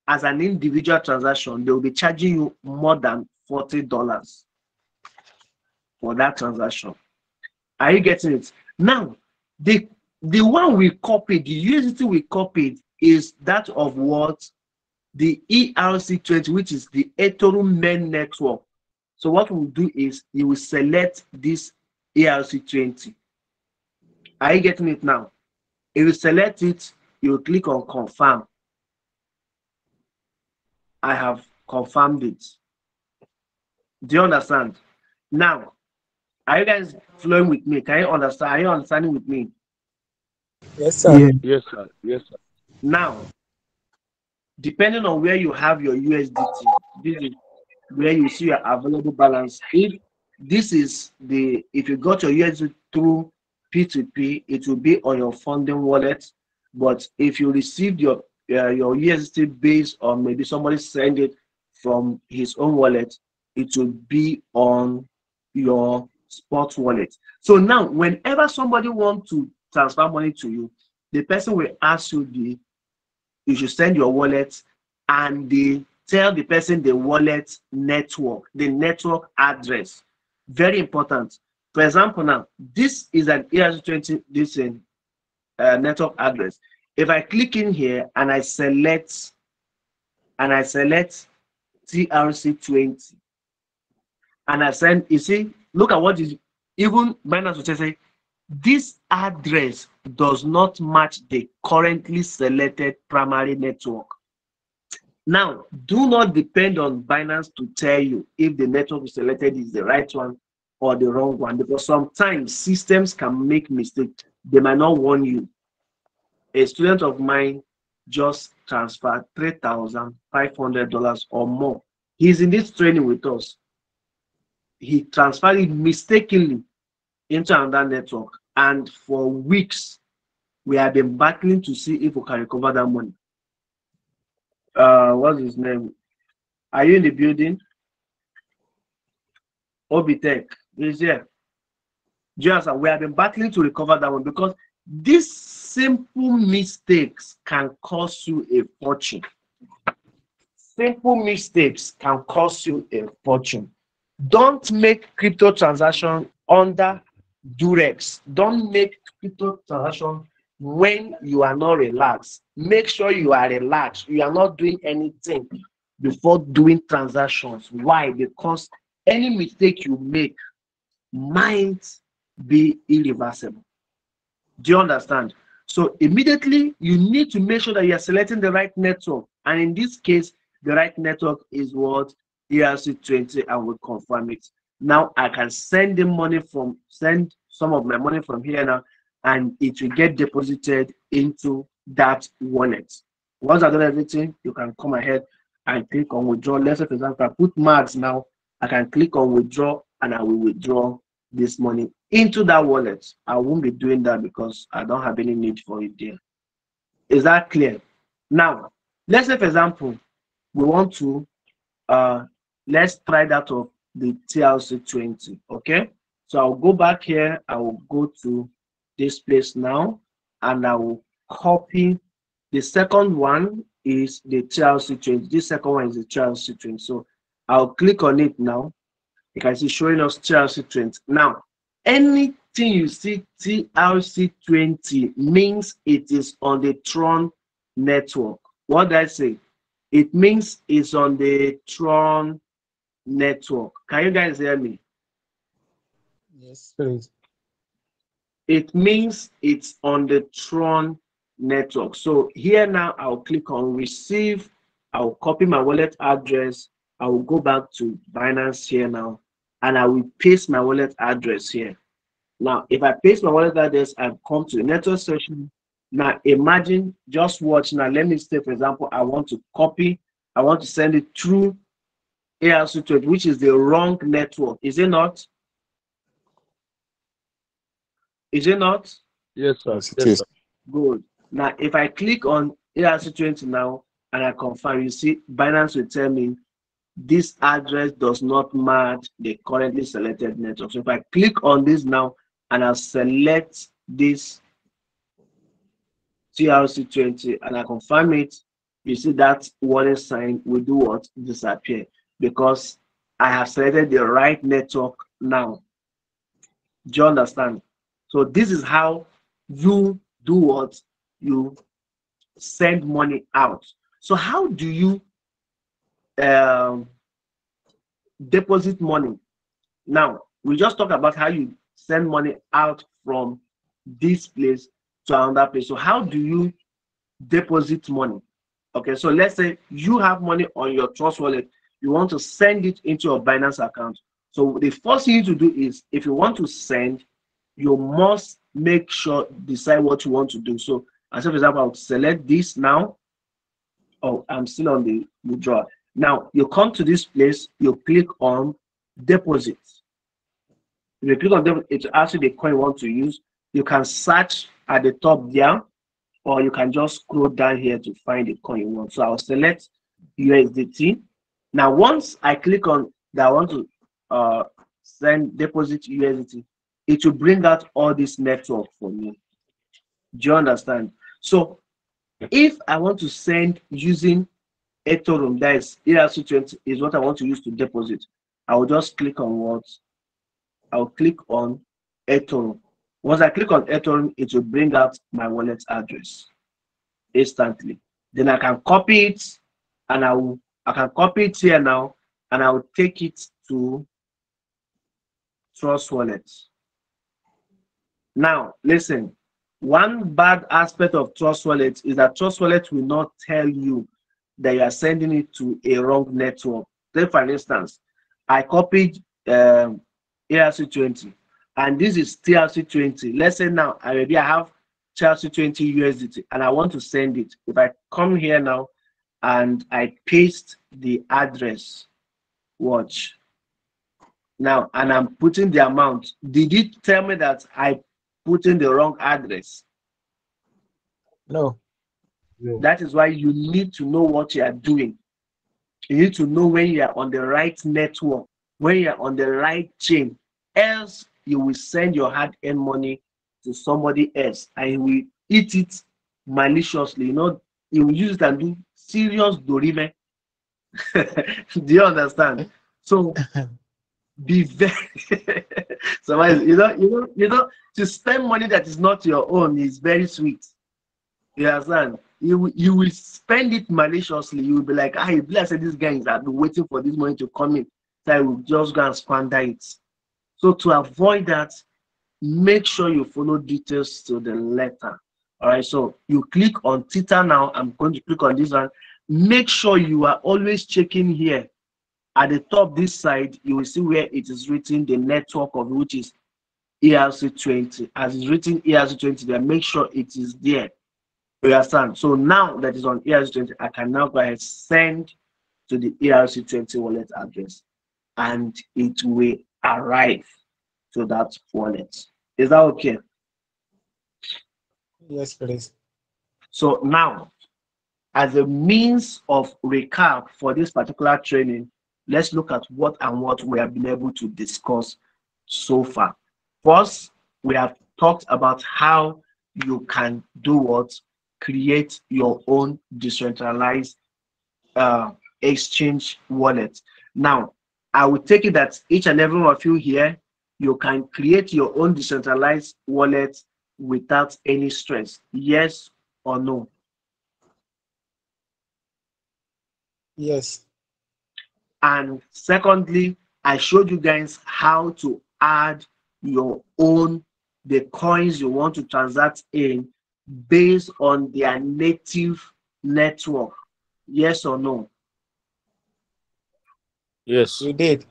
as an individual transaction, they will be charging you more than $40 for that transaction. Are you getting it? Now, the one we copied, the USDT we copied is that of what? The ERC20, which is the Ethereum main network. So what we'll do is you will select this ERC20. Are you getting it now? If you select it, you will click on confirm. I have confirmed it. Do you understand? Now, are you guys flowing with me? Can you understand? Are you understanding with me? Yes, sir. Yeah. Yes, sir. Yes, sir. Now, depending on where you have your USDT, this is where you see your available balance. If this is if you got your USDT through P2P, it will be on your funding wallet. But if you received your USDT based on maybe somebody sent it from his own wallet, it will be on your spot wallet. So now, whenever somebody wants to transfer money to you, the person will ask you you should send your wallet, and they tell the person the wallet network, the network address. Very important. For example, now this is an ERC20, this network address. If I click in here and I select TRC20 and I send, you see, look at what is, even Binance will say this address does not match the currently selected primary network. Now, do not depend on Binance to tell you if the network you selected is the right one or the wrong one, because sometimes systems can make mistakes. They might not warn you. A student of mine just transferred $3,500 or more. He's in this training with us. He transferred it mistakenly into another network, and for weeks we have been battling to see if we can recover that money. What's his name? Are you in the building? Obitech is here. Just we have been battling to recover that one, because these simple mistakes can cost you a fortune. Simple mistakes can cost you a fortune. Don't make crypto transaction under duress. Don't make crypto transaction when you are not relaxed. Make sure you are relaxed. You are not doing anything before doing transactions. Why? Because any mistake you make might be irreversible. Do you understand? So immediately you need to make sure that you are selecting the right network. And in this case, the right network is what? ERC20, and we confirm it. Now I can send some of my money from here now, and it will get deposited into that wallet. Once I've done everything, you can come ahead and click on withdraw. Let's say, for example, I put marks now, I can click on withdraw and I will withdraw this money into that wallet. I won't be doing that because I don't have any need for it there. Is that clear? Now, let's say, for example, we want to let's try that of the TRC20. Okay, so I'll go back here, I will go to this place now, and I will copy. The second one is the TRC20. This second one is the TRC20. So I'll click on it now. You can see showing us TRC20. Now, anything you see TRC20 means it is on the Tron network. What did I say? It means it's on the Tron network. Can you guys hear me? Yes, please. It means it's on the Tron network. So here now I'll click on receive. I'll copy my wallet address. I will go back to Binance here now, and I will paste my wallet address here. Now, if I paste my wallet address, I've come to the network section. Now, imagine, just watch. Now, let me say, for example, I want to copy, I want to send it through ERC20, which is the wrong network. Is it not? Is it not? Yes, sir. Yes, it is. Sir. Good. Now, if I click on ERC20 now and I confirm, you see, Binance will tell me this address does not match the currently selected network. So if I click on this now and I select this TRC20 and I confirm it, you see that warning sign will do what? Disappear, because I have selected the right network now. Do you understand? So this is how you do what? You send money out. So how do you deposit money? Now, we just talked about how you send money out from this place to another place. So how do you deposit money? Okay, so let's say you have money on your Trust Wallet, you want to send it into your Binance account. So the first thing you need to do is, if you want to send, you must make sure, decide what you want to do. So, as for example, I'll select this now. Oh, I'm still on the withdraw. Now, you come to this place, you click on deposit. If you click on deposit, it asks you the coin you want to use. You can search at the top there, or you can just scroll down here to find the coin you want. So I'll select USDT. Now, once I click on that I want to send deposit USDT, it will bring out all this network for me. Do you understand? So if I want to send using Ethereum, that is ERC20 is what I want to use to deposit, I will just click on what? I'll click on Ethereum. Once I click on Ethereum, it will bring out my wallet address instantly. Then I can copy it, and I can copy it here now, and I will take it to Trust Wallet. Now, listen, one bad aspect of Trust Wallet is that Trust Wallet will not tell you that you are sending it to a wrong network. Say, for instance, I copied ERC20, and this is TRC20. Let's say now I have TRC20 USDT, and I want to send it. If I come here now and I paste the address, watch. Now, and I'm putting the amount. Did it tell me that I put in the wrong address? No. That is why you need to know what you are doing. You need to know when you are on the right network, when you are on the right chain. Else, you will send your hard-earned money to somebody else, and he will eat it maliciously. You know, he will use it and do serious dorime. Do you understand? So be very so you know to spend money that is not your own is very sweet. You understand? You will spend it maliciously. You will be like, ah, I said this guy has been waiting for this money to come in, so I will just go and squander it. So to avoid that, make sure you follow details to the letter. All right, so you click on Theta now. I'm going to click on this one, make sure you are always checking here. At the top this side, you will see where it is written the network of which is ERC20. As it's written ERC20 there, make sure it is there. You understand? So now that is on ERC20, I can now go ahead send to the ERC20 wallet address, and it will arrive to that wallet. Is that okay? Yes, please. So now, as a means of recap for this particular training, let's look at what we have been able to discuss so far. First, we have talked about how you can do what? Create your own decentralized exchange wallet. Now, I will take it that each and every one of you here, you can create your own decentralized wallet without any stress. Yes or no? Yes. And secondly, I showed you guys how to add your own, the coins you want to transact in based on their native network. Yes or no? Yes. You did.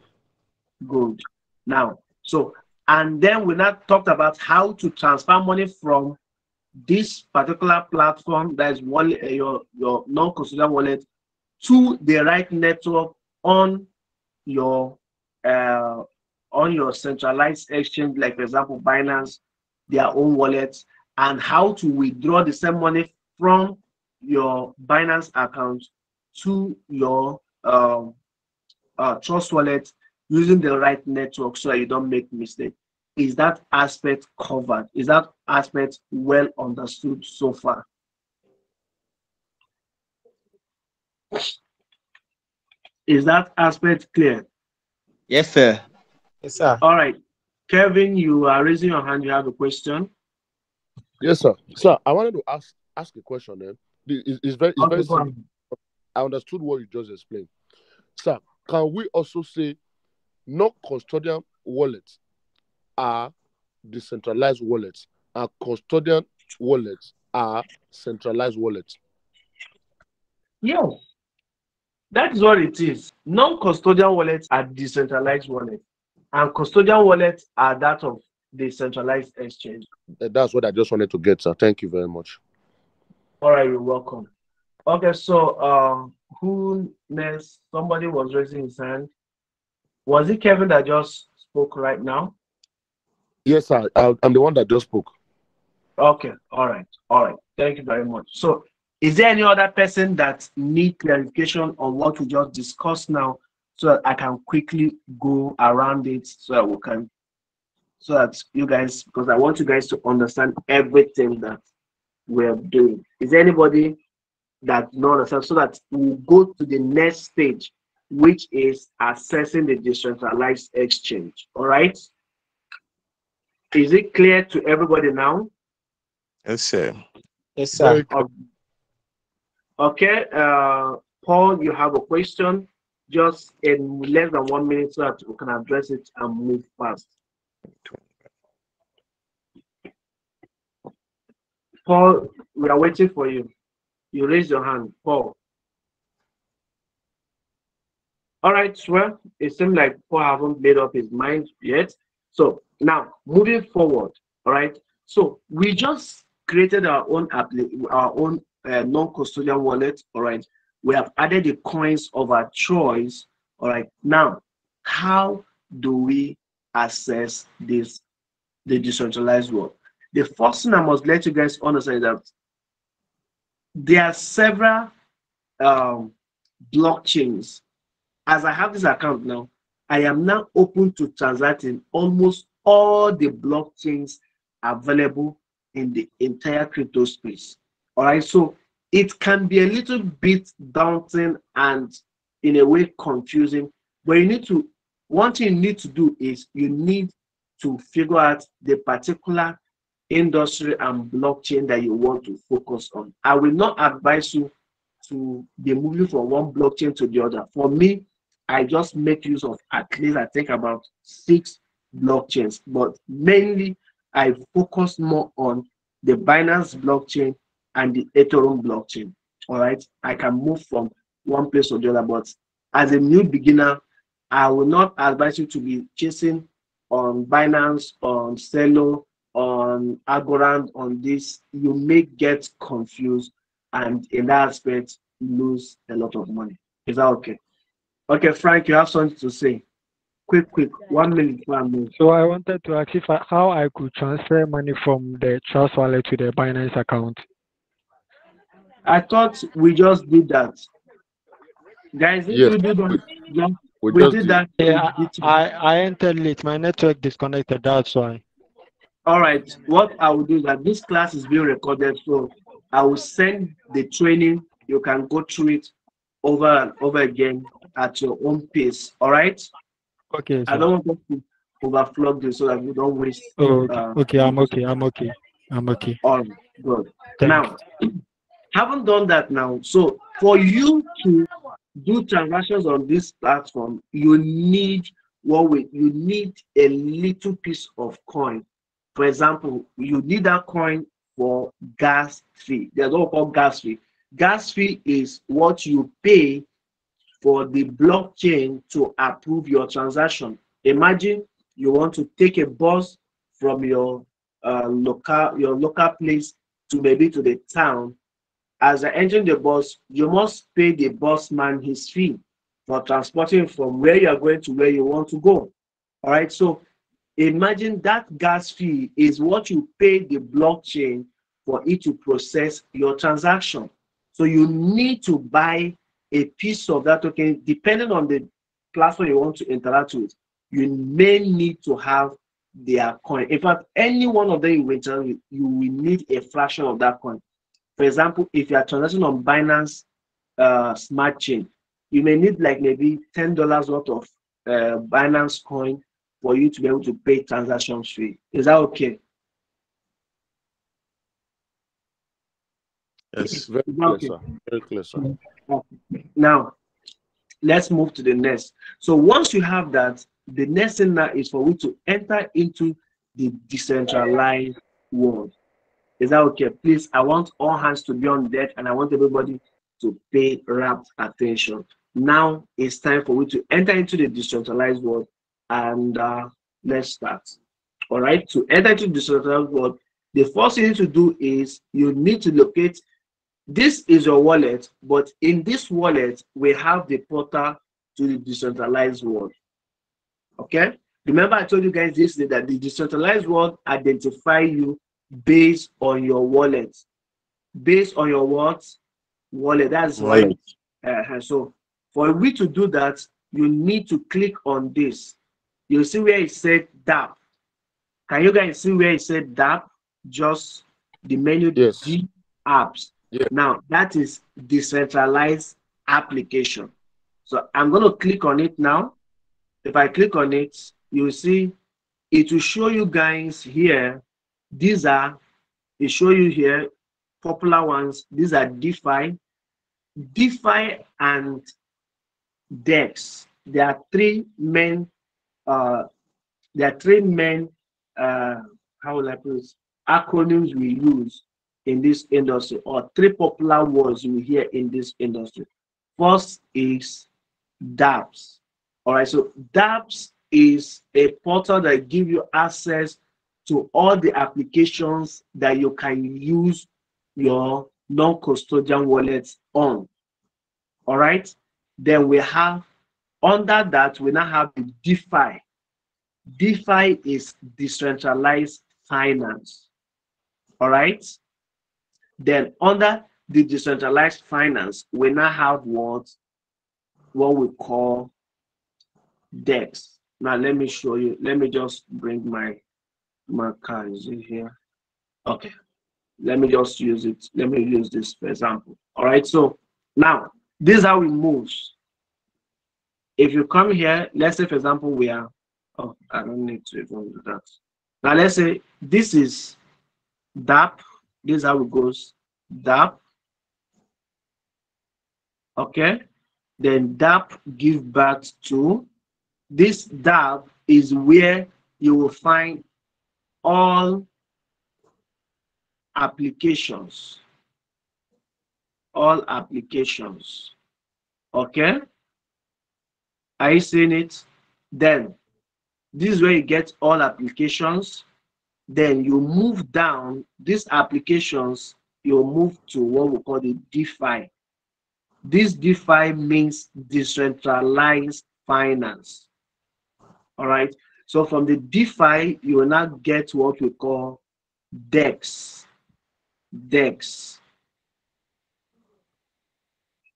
Good. Now, so, and then we now talked about how to transfer money from this particular platform, that is wallet, your non-custodian wallet, to the right network on your centralized exchange, like for example Binance, their own wallets, and how to withdraw the same money from your Binance account to your Trust Wallet using the right network so that you don't make mistake. Is that aspect covered? Is that aspect well understood so far? Is that aspect clear? Yes, sir. Yes, sir. All right. Kevin, you are raising your hand. You have a question. Yes, sir. Sir, I wanted to ask a question. It's very Okay, go simple. ahead. I understood what you just explained. Sir, can we also say non-custodian wallets are decentralized wallets and custodian wallets are centralized wallets? Yes, that's what it is. Non-custodian wallets are decentralized wallets, and custodian wallets are that of the centralized exchange. That's what I just wanted to get, sir. Thank you very much. All right, you're welcome. Okay, so who next? Somebody was raising his hand. Was it Kevin that just spoke right now? Yes, sir. I'm the one that just spoke. Okay, all right. Thank you very much. So, is there any other person that need clarification on what we just discussed now, so that I can quickly go around it, so that we can, so that you guys, because I want you guys to understand everything that we're doing. Is there anybody that not understand, so that we go to the next stage, which is assessing the decentralized exchange? All right. Is it clear to everybody now? Yes, sir. Yes, sir. Okay, Paul, you have a question. Just in less than 1 minute so that we can address it and move fast. Paul, we are waiting for you. You raise your hand, Paul. All right, well, it seems like Paul haven't made up his mind yet. So now, moving forward, all right. So we just created our own non-custodian wallet, all right. We have added the coins of our choice, all right. Now, how do we access the decentralized world? The first thing I must let you guys understand is that there are several blockchains. As I have this account now, I am now open to transacting almost all the blockchains available in the entire crypto space. All right, so it can be a little bit daunting and in a way confusing, but one thing you need to do is you need to figure out the particular industry and blockchain that you want to focus on. I will not advise you to be moving from one blockchain to the other. For me, I just make use of at least, I think, about 6 blockchains, but mainly I focus more on the Binance blockchain and the Ethereum blockchain. All right, I can move from one place to the other, but as a new beginner, I will not advise you to be chasing on Binance, on Celo, on Agorand, on this. You may get confused and in that aspect lose a lot of money. Is that okay? Okay, Frank, you have something to say. Quick, 1 minute, 1 minute. So I wanted to ask if how I could transfer money from the Trust Wallet to the Binance account. I thought we just did that. Guys, if Yes, we did that, we we just did did. that. Yeah, I entered late. My network disconnected. That's why. All right, what I will do is that this class is being recorded, so I will send the training. You can go through it over and over again at your own pace. All right. Okay, I sir. don't want to overflow this so that we don't waste. Oh, okay. I'm okay. I'm okay. I'm okay. All right, good. Thank Now, haven't done that now. So for you to do transactions on this platform, you need you need a little piece of coin. For example, you need that coin for gas fee. There's what we call gas fee. Gas fee is what you pay for the blockchain to approve your transaction. Imagine you want to take a bus from your local place to maybe to the town. As you're entering the bus, you must pay the bus man his fee for transporting from where you are going to where you want to go. All right, so imagine that gas fee is what you pay the blockchain for it to process your transaction. So you need to buy a piece of that token, depending on the platform you want to interact with. You may need to have their coin. In fact, any one of them you interact with, you will need a fraction of that coin. For example, if you are transacting on Binance Smart Chain, you may need like maybe $10 worth of Binance coin for you to be able to pay transaction fee. Is that okay? Yes, very Is that clear, okay? sir. Very clear, sir. Now, let's move to the next. So once you have that, the next thing now is for you to enter into the decentralized world. Is that okay? Please, I want all hands to be on deck and I want everybody to pay rapt attention. Now it's time for you to enter into the decentralized world and let's start. All right, to enter into the decentralized world, the first thing you need to do is you need to locate, this is your wallet, but in this wallet, we have the portal to the decentralized world. Okay, remember I told you guys yesterday that the decentralized world identify you based on your wallet, based on your wallet. That's why. So for we to do that, you need to click on this. You see where it said DApp. Can you guys see where it said DApp? Just the menu. Yes. D apps. Yes. Now that is decentralized application. So I'm going to click on it now. If I click on it, you see it will show you guys here. These are, it show you here popular ones. These are DeFi and DEX. There are three main how will I put it, acronyms we use in this industry, or three popular words we hear in this industry. First is dApps. All right, so dApps is a portal that gives you access to all the applications that you can use your non-custodian wallets on. All right, then we have, under that, we now have the DeFi. DeFi is decentralized finance. All right, then under the decentralized finance, we now have what we call DEX. Now let me show you. Let me just bring my card. Is it here? Okay. Let me just use it. Let me use this for example. All right. So now this is how it moves. If you come here, let's say for example we are. Oh, I don't need to even do that. Now let's say this is DApp. This is how it goes. DApp. Okay. Then DApp give birth to. This DApp is where you will find all applications. all applications. Okay? Are you seeing it? Then this is where you get all applications. Then you move down these applications, you move to what we call the DeFi. This DeFi means decentralized finance. All right. So from the DeFi, you will now get what we call DEX. DEX.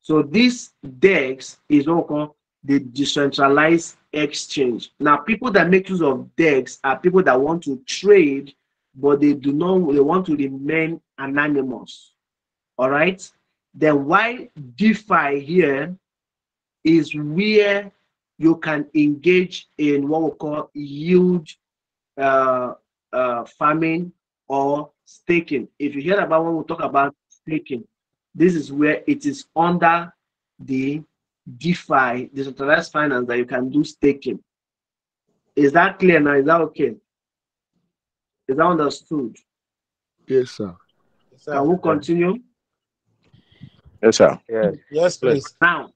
So this DEX is what we call the decentralized exchange. Now, people that make use of DEX are people that want to trade, but they want to remain anonymous. All right. Then why DeFi here is where you can engage in what we call yield farming or staking. If you hear about when we talk about staking, this is where it is under the DeFi, decentralized finance, that you can do staking. Is that clear now? Is that okay? Is that understood? Yes, sir. Yes, sir. Can we continue? Yes, sir. Yes. Yes, please. Now,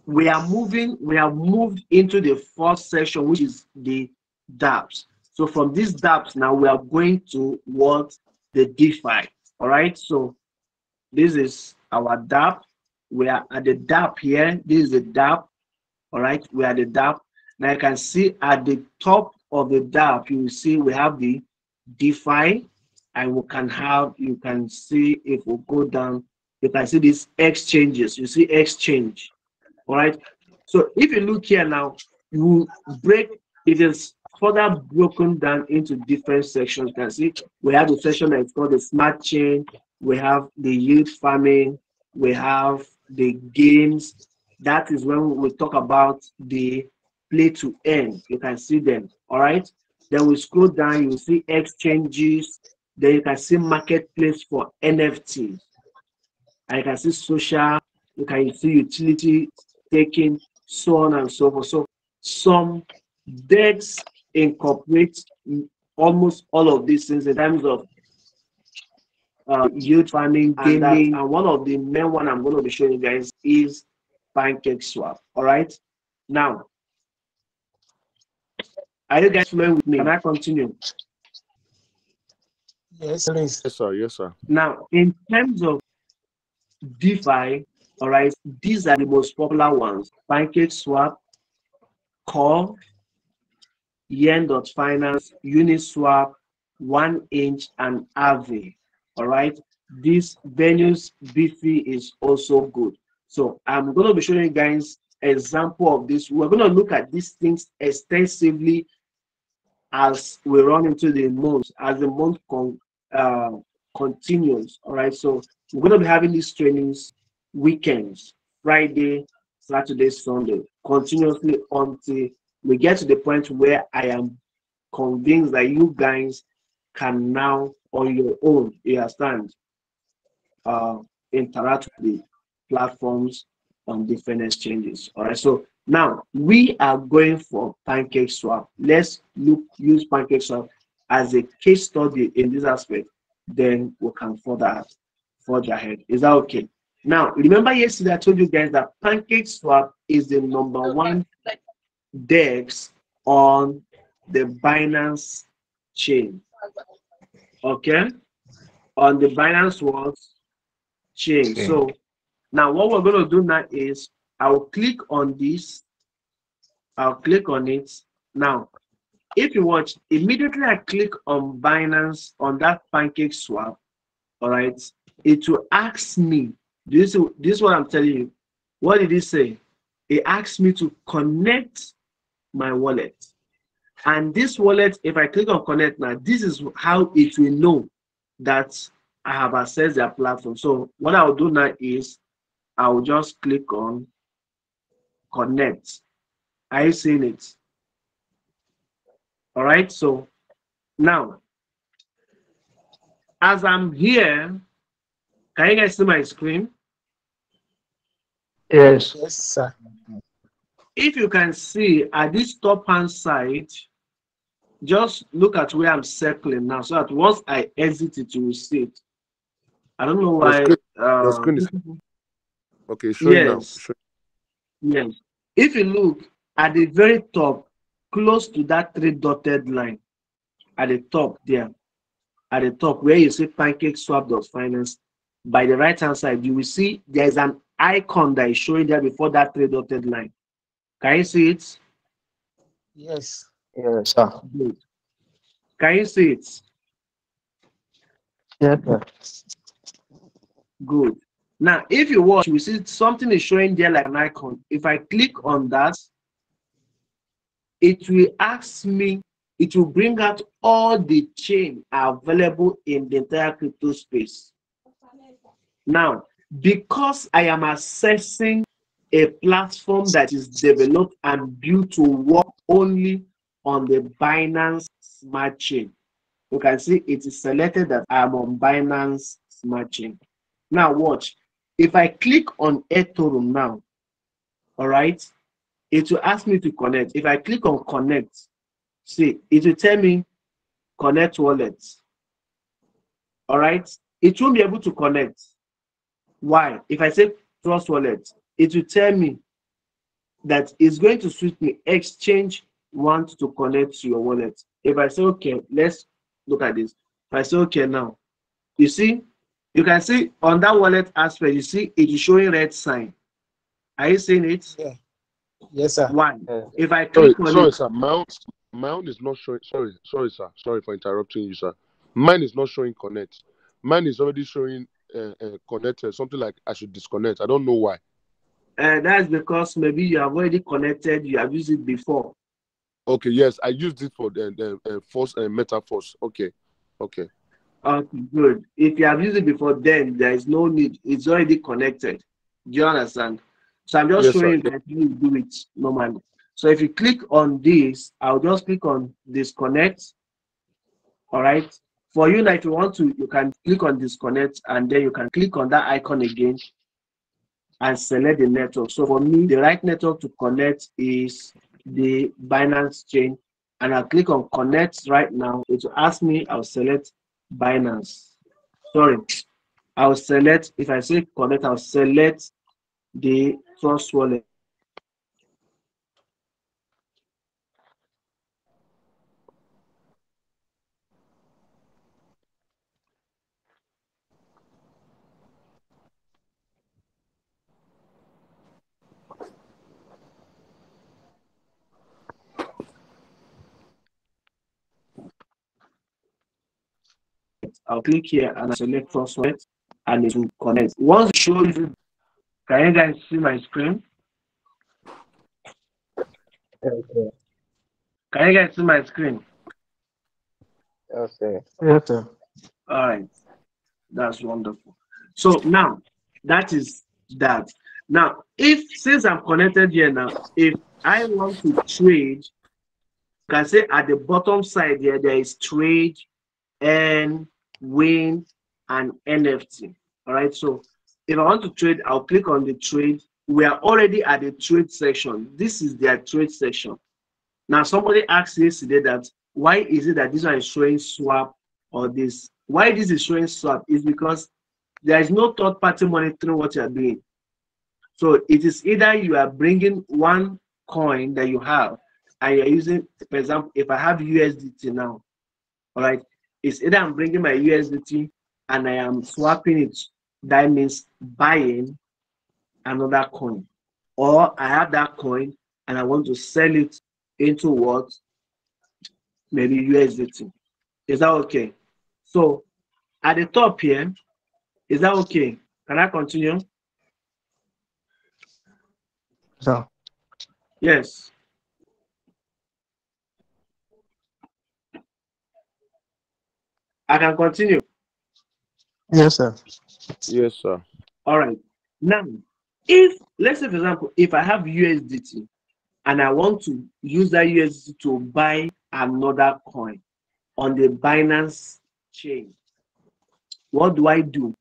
we have moved into the first section, which is the dApps. So from these dApps, now we are going to what? The DeFi. All right. So this is our dApp. We are at the dApp here. This is the dApp. All right. We are the dApp. Now you can see at the top of the dApp, you will see we have the DeFi, and you can see if we go down, you can see these exchanges. You see exchange. All right. So if you look here now, it is further broken down into different sections. You can see we have the section that is called the smart chain, we have the yield farming, we have the games. That is when we talk about the play to earn. You can see them. All right. Then we scroll down, you see exchanges, then you can see marketplace for NFTs. And you can see social, you can see utility staking, so on and so forth. So some DEX incorporate almost all of these things in terms of yield farming, gaming, and one of the main one I'm going to be showing you guys is PancakeSwap. All right. Now, are you guys familiar with me? Can I continue? Yes, please. Yes, sir. Yes, sir. Now, in terms of DeFi, all right, these are the most popular ones: PancakeSwap, Core, Yen.finance, Uniswap, 1inch, and Aave. All right, this Venus BC is also good. So I'm going to be showing you guys example of this. We're going to look at these things extensively as we run into the month, as the month continues. All right, so we're going to be having these trainings weekends, Friday, Saturday, Sunday, continuously until we get to the point where I am convinced that you guys can now on your own, you understand, interact with the platforms on different exchanges. All right, so now we are going for PancakeSwap. Let's use PancakeSwap as a case study in this aspect. Then we can forge ahead. Is that okay? Now, remember yesterday I told you guys that PancakeSwap is the #1 DEX on the Binance chain. Okay, on the Binance World chain. Okay. So now what we're going to do now is I'll click on this. I'll click on it. Now, if you watch, immediately I click on Binance on that PancakeSwap. All right, it will ask me. This is what I'm telling you. What did it say? It asked me to connect my wallet. And this wallet, if I click on connect now, this is how it will know that I have accessed their platform. So what I'll do now is I'll just click on connect. Are you seeing it? All right. So now, as I'm here, can you guys see my screen? Yes. Yes, sir. If you can see at this top hand side, just look at where I'm circling now, so that once I exit it, you will see it. I don't know why. Your screen is okay. Showing now. Yes, yes. If you look at the very top, close to that three dotted line, at the top there, at the top where you see Pancake Swap.finance, by the right hand side, you will see there is an icon that is showing there before that three dotted line. Can you see it? Yes. Yes, sir. Good. Can you see it? Yes, sir. Good. Now, if you watch, you will see something is showing there like an icon. If I click on that, it will ask me, it will bring out all the chain available in the entire crypto space. Now, because I am accessing a platform that is developed and built to work only on the Binance Smart Chain, you can see it is selected that I am on Binance Smart Chain. Now watch. If I click on Ethereum now, all right, it will ask me to connect. If I click on connect, see, it will tell me connect wallet. All right, it won't be able to connect. Why? If I say trust wallet, it will tell me that it's going to switch me exchange want to connect to your wallet. If I say okay, let's look at this. If I say okay now, you see, you can see on that wallet aspect, you see it is showing red sign. Are you seeing it? Yeah. Yes, sir. Why? Yeah. If I click on Sorry, it, sir. My own is not showing. Sorry, sir. Sorry for interrupting you, sir. Mine is not showing connect. Mine is already showing connected. Something like I should disconnect. I don't know why. that's because maybe you have already connected, you have used it before. Okay, yes, I used it for the force and metaphors. Okay. Okay, good. If you have used it before, then there is no need. It's already connected. Do you understand? So I'm just Yes, sir. showing you that you do it normally. So if you click on this, I'll just click on disconnect. All right. For you, now, if you want to, you can click on disconnect and then you can click on that icon again and select the network. So for me, the right network to connect is the Binance chain. And I'll click on connect right now. It will ask me, I'll select Binance. Sorry, I'll select, if I say connect, I'll select the Trust Wallet. I'll click here and I select Trust Wallet and it will connect. Once it shows you, can you guys see my screen? Okay. Can you guys see my screen? Yes, sir. Yes, sir. All right, that's wonderful. So now that is that. Now, since I'm connected here now, if I want to trade, you can say at the bottom side here, there is trade, earn, win, and NFT. All right, so if I want to trade, I'll click on the trade. We are already at the trade section. This is their trade section. Now, somebody asked yesterday that why is it that this one is showing swap or this? Why this is showing swap is because there is no third party monitoring what you are doing. So it is either you are bringing one coin that you have and you're using, for example, if I have USDT now, all right, it's either I'm bringing my USDT and I am swapping it. That means buying another coin, or I have that coin and I want to sell it into what? Maybe USDT. Is that okay? So at the top here, is that okay? Can I continue? So, Yes. I can continue. yes, sir. Yes, sir. All right. Now, if let's say, for example, if I have USDT and I want to use that USDT to buy another coin on the Binance chain, what do I do?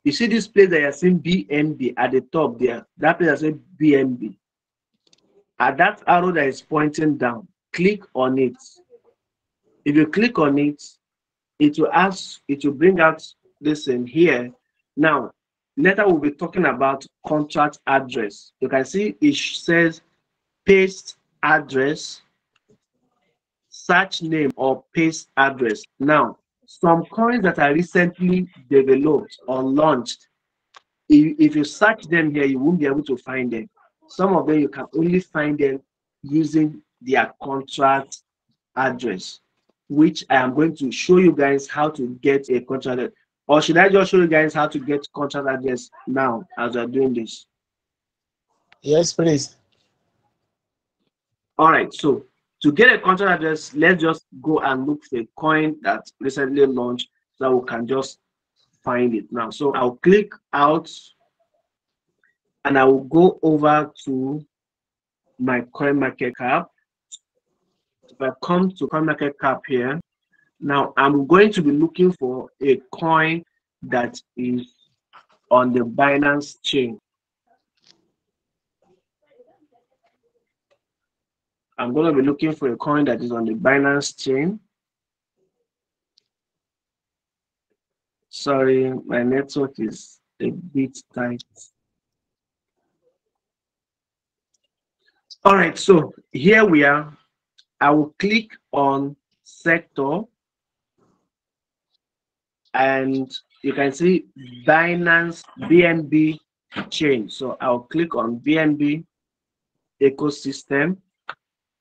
You see this place that you're seeing BNB at the top there, that place that says BNB. At that arrow that is pointing down, click on it. If you click on it, it will bring out this in here. Now, later we'll be talking about contract address. You can see it says paste address, search name, or paste address. Now, some coins that are recently developed or launched, if you search them here, you won't be able to find them. Some of them you can only find them using their contract address, which I am going to show you guys how to get a contract address. Or should I just show you guys how to get contract address now as we're doing this? Yes, please. All right, so to get a contract address, let's just go and look for a coin that recently launched so we can just find it now. So I'll click out and I will go over to my coin market cap. If I come to coin market cap here, now I'm going to be looking for a coin that is on the Binance chain. I'm going to be looking for a coin that is on the Binance chain. Sorry, my network is a bit tight. All right, so here we are. I will click on sector and you can see Binance BNB chain. So I'll click on BNB ecosystem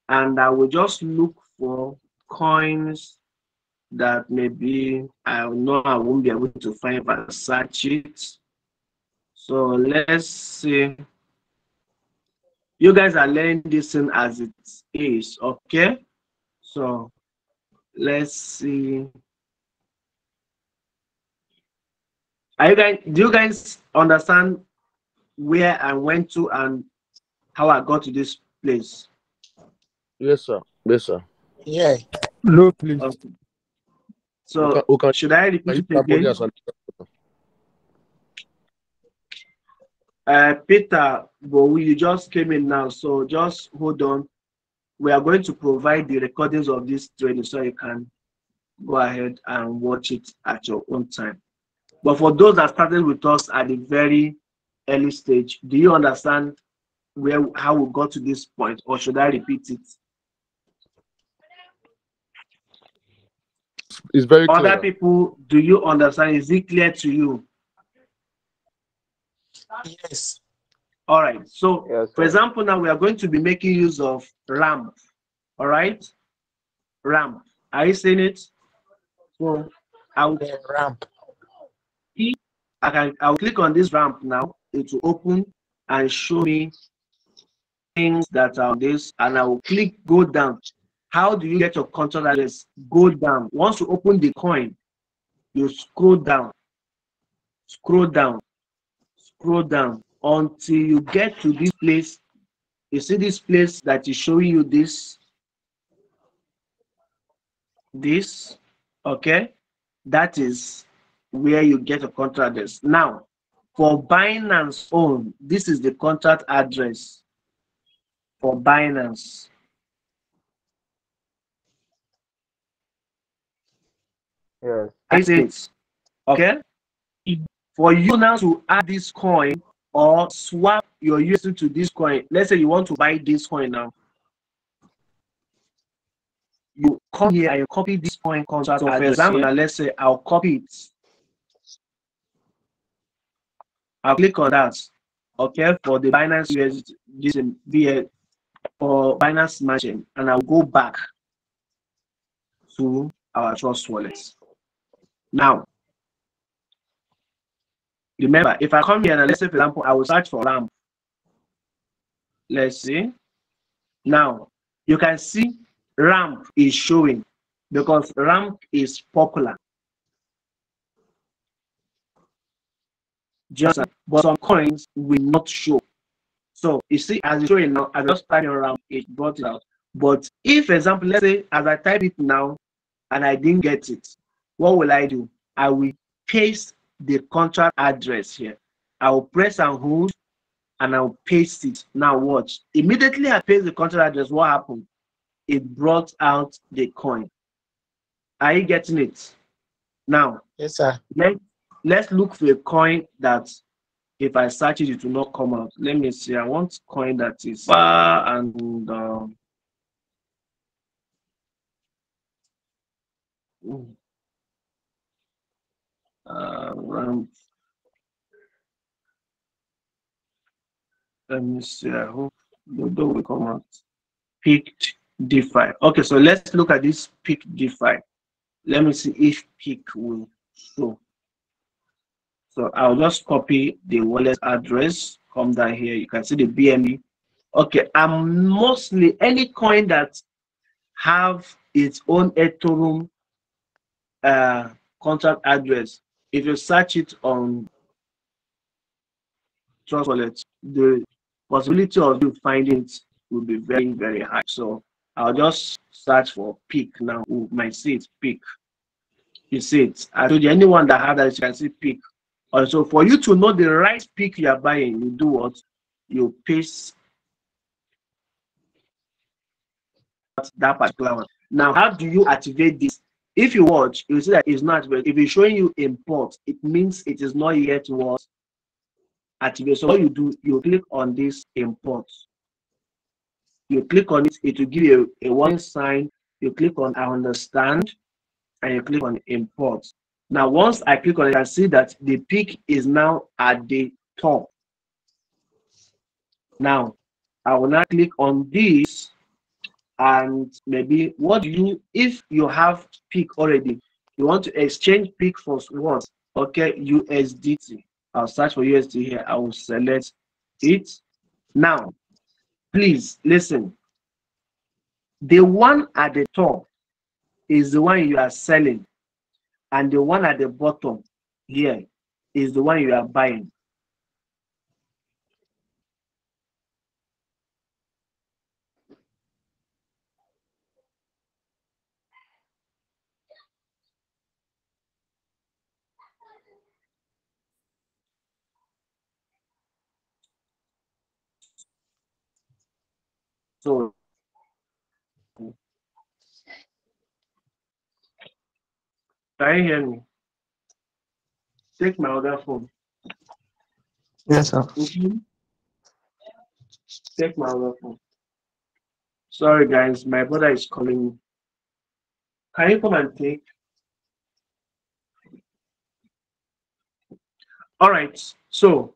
and I will just look for coins that maybe I know I won't be able to find if I search it. So let's see. You guys are learning this thing as it is, okay? So let's see. Are you guys, do you guys understand where I went to and how I got to this place? Yes, sir. Yes, sir. Yeah. No, please. Okay. So should I repeat it again? Peter, but you just came in now, so just hold on. We are going to provide the recordings of this training so you can go ahead and watch it at your own time. But for those that started with us at the very early stage, do you understand how we got to this point, or should I repeat it? It's very clear. Other people, do you understand? Is it clear to you? Yes. All right. So, Yes, for example, now we are going to be making use of ramp. All right, ramp. Are you seeing it? So, I'll ramp. I'll click on this ramp now. It will open and show me things that are on this, and I will click go down. How do you get your contract address? Go down. Once you open the coin, you scroll down, scroll down, scroll down until you get to this place. You see this place that is showing you this, okay? That is where you get a contract address. Now, for Binance own, this is the contract address for Binance. yes. Is it okay? For you now to add this coin or swap your USD to this coin, let's say you want to buy this coin now. You come here and you copy this coin contract. So for example, now let's say I'll copy it. I'll click on that. Okay, for the Binance USD, this is for Binance machine, and I'll go back to our Trust Wallet. Now, remember, if I come here and let's say, for example, I will search for ramp. Let's see. Now, you can see ramp is showing because ramp is popular. Just but some coins will not show. So you see, as it's showing now, I just type around it, brought it out. But if, for example, let's say as I type it now and I didn't get it, what will I do? I will paste the contract address here. I will press and hold and I'll paste it. Now watch. Immediately I paste the contract address, what happened? It brought out the coin. Are you getting it? Now, yes, sir. Let's look for a coin that If I search it, it will not come out. Let me see. I want coin that is far and let me see. I hope Dodo will come out. Peaked DeFi. Okay, so let's look at this peak DeFi. Let me see if peak will show. So I'll just copy the wallet address. Come down here. You can see the BME. Okay, I'm mostly any coin that have its own Ethereum contract address. If you search it on Trust Wallet, the possibility of you finding it will be very, very high. So I'll just search for peak now. You might see it peak. You see it. I told you anyone that have that you can see peak. Also, for you to know the right peak you are buying, you do what? You paste that particular one. Now, how do you activate this? If you watch, you see that it's not activated. If it's showing you import, it means it is not yet what activated. So what you do, you click on this import. You click on it, it will give you a warning sign. You click on I understand, and you click on import. Now, once I click on it, I see that the peak is now at the top. Now, I will now click on this, and maybe what do you, if you have peak already, you want to exchange peak for what? Okay, USDT. I'll search for USD here. I will select it. Now, please listen. The one at the top is the one you are selling, and the one at the bottom here is the one you are buying. So can you hear me? Take my other phone. Yes, sir. Take my other phone. Sorry, guys, my brother is calling me. Can you come and take? All right. So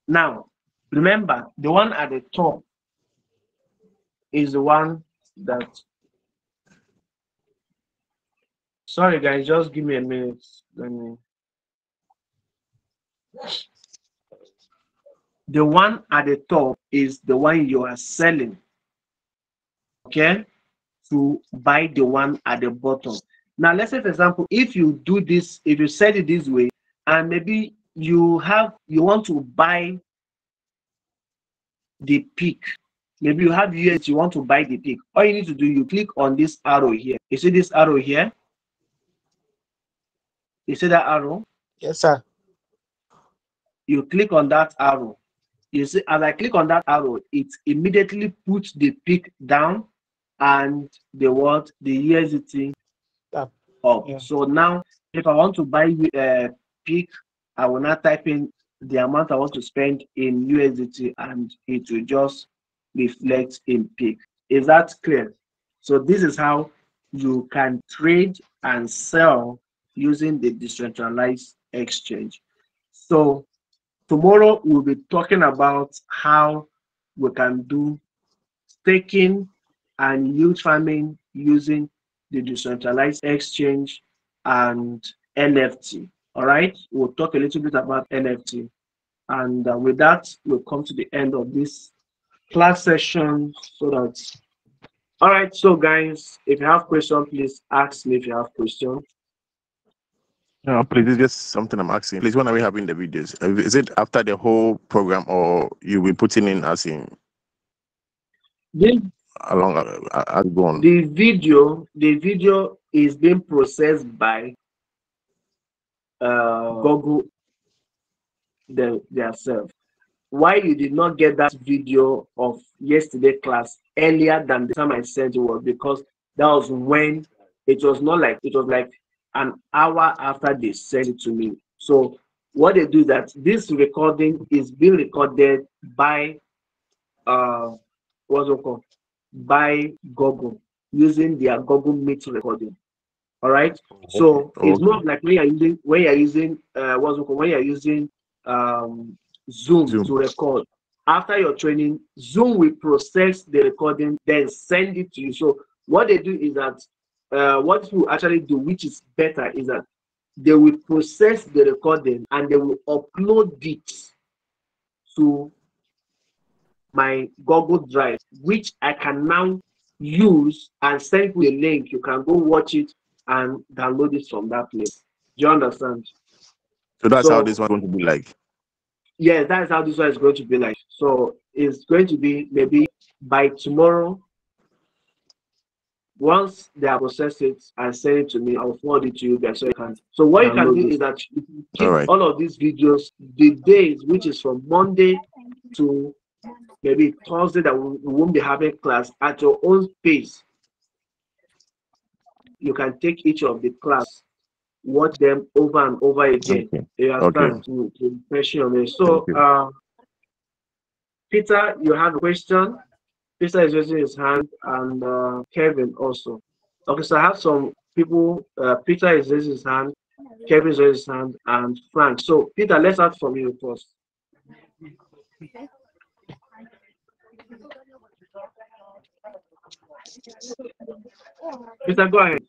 now, remember, the one at the top is the one that. Sorry, guys, just give me a minute. Let me. The one at the top is the one you are selling. Okay, to buy the one at the bottom. Now, let's say, for example, if you do this, if you set it this way, and maybe you want to buy the peak. Maybe you have US, you want to buy the peak. All you need to do, you click on this arrow here. You see this arrow here? You see that arrow? Yes, sir. You click on that arrow. You see, as I click on that arrow, it immediately puts the peak down and the what? The USDT up. Yeah. So now, if I want to buy peak, I will now type in the amount I want to spend in USDT, and it will just reflect in peak. Is that clear? So this is how you can trade and sell using the decentralized exchange. So tomorrow we'll be talking about how we can do staking and yield farming using the decentralized exchange and NFT. All right, we'll talk a little bit about NFT. And with that, we'll come to the end of this class session. So that, all right, so guys, if you have questions, please ask me if you have questions. No, please, it's just something I'm asking. Please, when are we having the videos? Is it after the whole program, or you'll be putting in as in along as gone? The video is being processed by Google themselves. Why you did not get that video of yesterday class earlier than the time I sent it was because that was when it was not like, it was like an hour after they sent it to me. So what they do is that this recording is being recorded by what's it called? By Google using their Google Meet recording. All right. So it's more like when you're using what's it called? When you're using Zoom to record. After your training, Zoom will process the recording, then send it to you. So what they do is that what you actually do, which is better, is that they will process the recording and they will upload it to my Google Drive, which I can now use and send you a link. You can go watch it and download it from that place. Do you understand? So that's how this one's going to be like. Yeah, that's how this one is going to be like. So it's going to be maybe by tomorrow. Once they have processed it and send it to me, I'll forward it to you guys so you can. So what you can do is that you can keep all of these videos, the days which is from Monday to maybe Thursday that we won't be having class, at your own pace. You can take each of the class, watch them over and over again. You understand? To refresh your memory. So Peter, you have a question. Peter is raising his hand, and Kevin also. Okay, so I have some people. Peter is raising his hand, Kevin is raising his hand, and Frank. So Peter, let's start from you first. Peter, go ahead.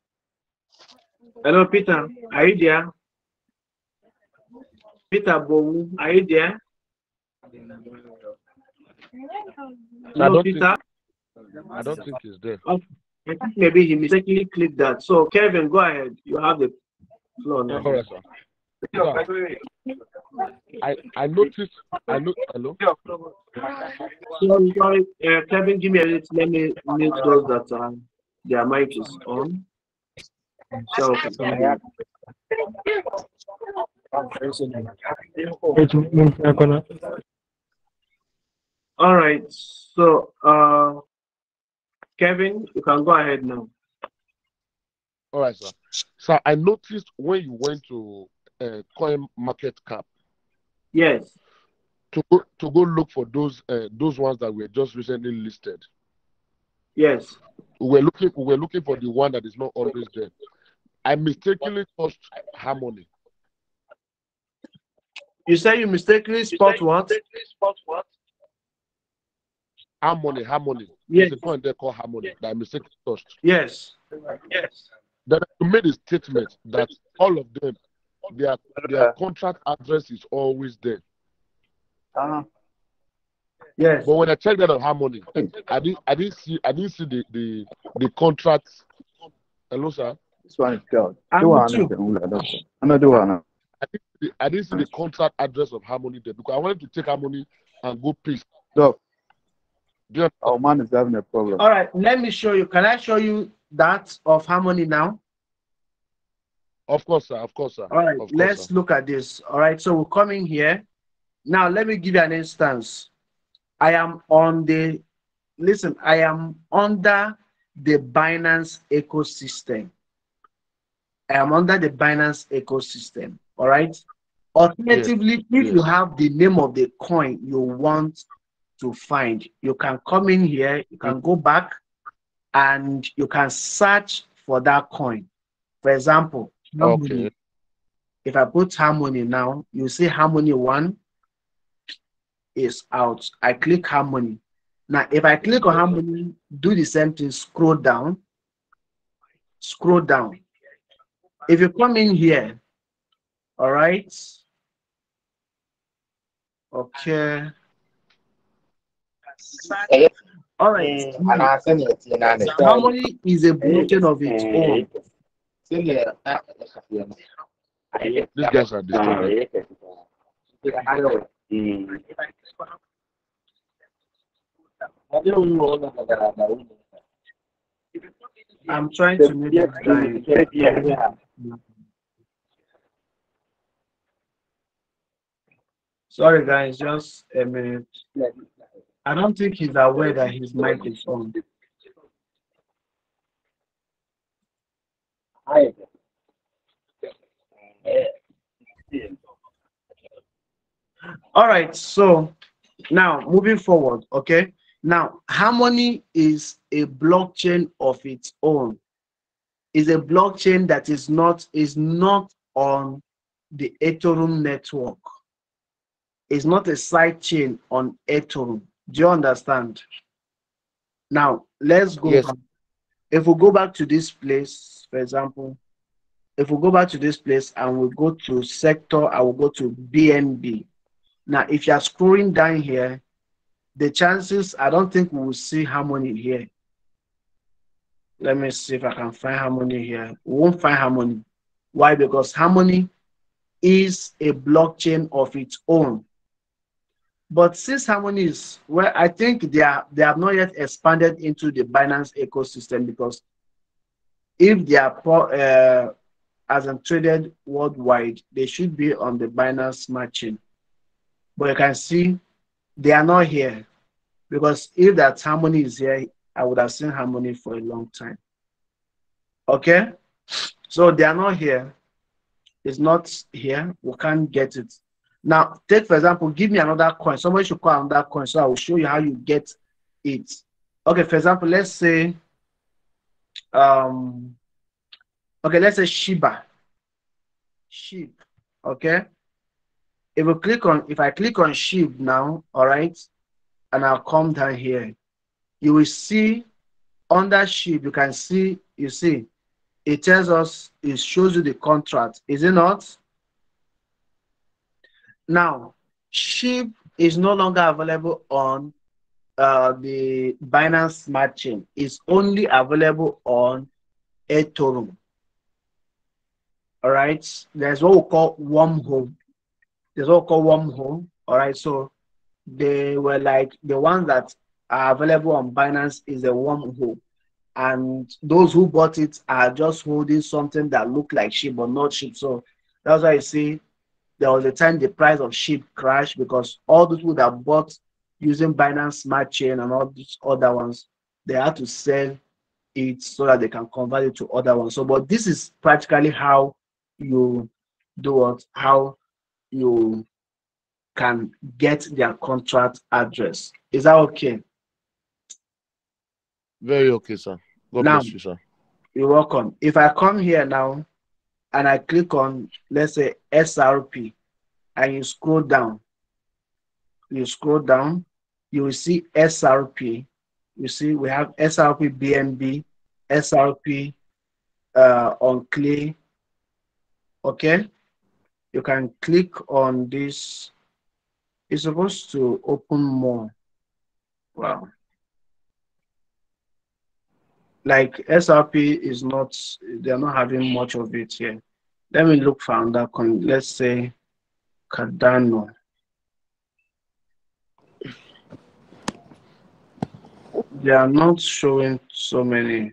Hello, Peter. Are you there? Peter Bowu, are you there? No, Peter. I don't think he's there. I think maybe he mistakenly clicked that. So, Kevin, go ahead. You have the floor now. All right, sir. I noticed. Hello. Sorry, Kevin, give me a minute. Let me mute those that their mic is on. So, all right. So, Kevin, you can go ahead now. All right, sir. So I noticed when you went to Coin Market Cap. Yes. To go look for those ones that were just recently listed. Yes. We were looking for the one that is not always there. I mistakenly touched Harmony. You say you mistakenly spot what? Harmony. Yes. There's a point there called Harmony that I mistakenly touched. Yes. Then you made a statement that all of them, their contract address is always there. Yes. But when I checked that on Harmony, I didn't see the contract. Hello, sir. This one is God. I'm not doing I didn't see the contract address of Harmony there because I wanted to take Harmony and go paste. Look, our man is having a problem. All right, let me show you. Can I show you that of Harmony now? Of course, sir. All right, let's look at this. All right, so we're coming here. Now, let me give you an instance. I am under the Binance ecosystem. All right. Alternatively, if you have the name of the coin you want to find, you can come in here, you can go back, and you can search for that coin. For example, Harmony. If I put Harmony now, you see Harmony 1 is out. I click Harmony. Now, if I click on Harmony, do the same thing, scroll down. If you come in here, all right. Okay. All right. Harmony is a blockchain of its own. These guys are disturbing. I'm trying to make it guy. Sorry, guys, just a minute. I don't think he's aware that his mic is on. All right, so now moving forward, okay. Now, Harmony is a blockchain of its own. Is a blockchain that is not on the Ethereum network. It's not a side chain on Ethereum. Do you understand? Now, let's go Yes. back. If we go back to this place, for example, if we go back to this place and we go to sector, I will go to BNB. Now, if you are scrolling down here, the chances, I don't think we will see Harmony here. Let me see if I can find Harmony here. We won't find Harmony. Why? Because Harmony is a blockchain of its own. But since Harmony is, well, I think they have not yet expanded into the Binance ecosystem, because if they are as in traded worldwide, they should be on the Binance Smart Chain. But you can see they are not here, because if that Harmony is here, I would have seen Harmony for a long time. Okay, so they are not here. It's not here. We can't get it. Now, take for example, give me another coin. Somebody should call another coin, so I will show you how you get it. Okay, for example, let's say, okay, let's say Shiba. Sheep. Okay. If I click on sheep now, all right, and I'll come down here, you will see under sheep, you can see, you see, it tells us, it shows you the contract, is it not? Now, sheep is no longer available on the Binance Smart Chain. It's only available on Ethereum. All right, there's what we call wormhole. All right, so they were like the ones that are available on Binance is a wormhole, and those who bought it are just holding something that look like sheep but not sheep. So that's why you see there was a time the price of sheep crashed, because all those people that bought using Binance Smart Chain and all these other ones, they had to sell it so that they can convert it to other ones. So, but this is practically how you do what, how you can get their contract address. Is that okay? Very okay, sir. God Now, bless you, sir. you're welcome. If I come here now and I click on, let's say, SRP, and you scroll down, you will see SRP. You see, we have SRP BNB, SRP on Clay. Okay, you can click on this. It's supposed to open more. Wow. Like SRP is not, they're not having much of it here. Let me look for another coin. Let's say Cardano. They are not showing so many.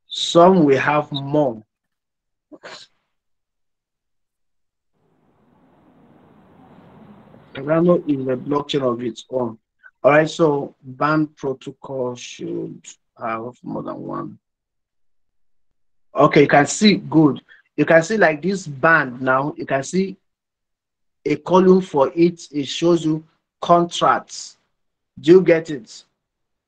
Some will have more. Cardano is a blockchain of its own. All right, so band protocol should have more than one. Okay, you can see, good. You can see like this band now, you can see a column for it. It shows you contracts. Do you get it?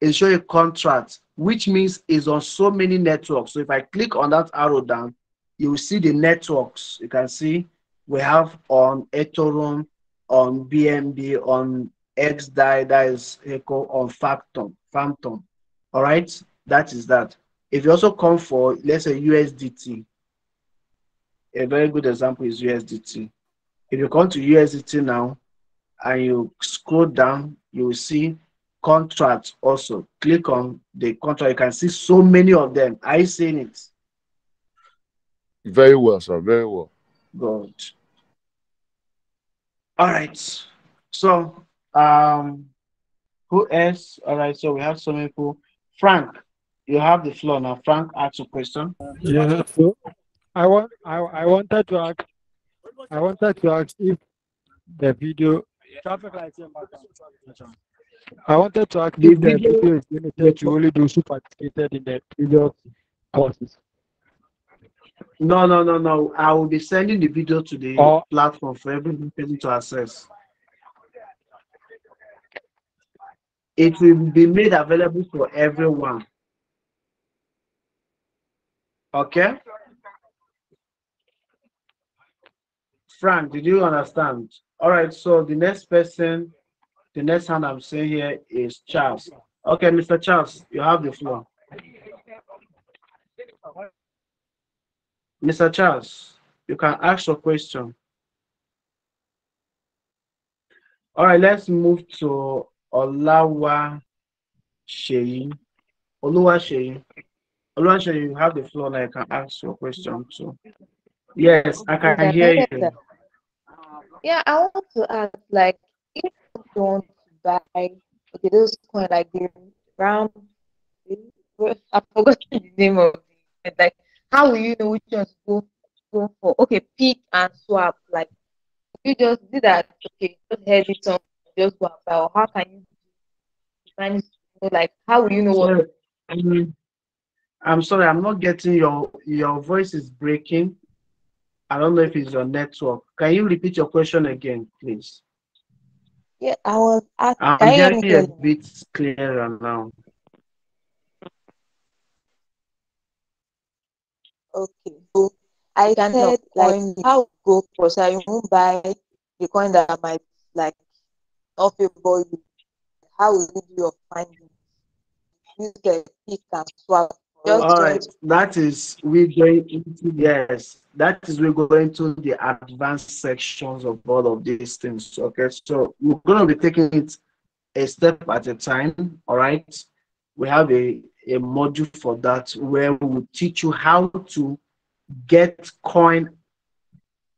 It shows you contracts, which means it's on so many networks. So if I click on that arrow down, you will see the networks. You can see we have on Ethereum, on BNB, on XDAI, that is Echo, on Phantom. All right, that is that. If you also come for, let's say, USDT, a very good example is USDT. If you come to USDT now and you scroll down, you will see contracts also. Click on the contract. You can see so many of them. Are you seeing it? Very well, sir. Very well. Good. All right. So, who else? All right. So we have some people. Frank, you have the floor now. Frank, ask a question. Yeah. So I wanted to ask if the video. I wanted to ask if the video is limited to only those who participated in the previous courses. No. I will be sending the video to the Or platform for every person to access. It will be made available for everyone. Okay? Frank, did you understand? All right, so the next person, the next hand I'm seeing here is Charles. Okay, Mr. Charles, you have the floor. Mr. Charles, you can ask your question. All right, let's move to Olawa Sheyi. Oluwa Sheyi. Oluwa Sheyi, you have the floor now. You can ask your question too. Yes, I can Yeah, hear you. yeah, I want to ask, like, if you want to buy, okay, those coin like the round, I forgot the name of it. Like, how will you know which one to go for? Okay, pick and swap. Like, you just do that. Okay, just head it on, just go and buy. Or how can you find it? Like, how will you know what? Sorry, I'm sorry, I'm not getting your voice is breaking. I don't know if it's your network. Can you repeat your question again, please? Yeah, I was asking. I'm Can you hear hearing me you a clearly? bit clearer now. Okay, so I can said like how go for so you won't buy the coin that might like not favor you. How will you do your finding? Use the pick and swap. Just All trying right, to that is we going into yes, that is we're going to the advanced sections of all of these things. Okay, so we're going to be taking it a step at a time. All right, we have a module for that where we will teach you how to get coin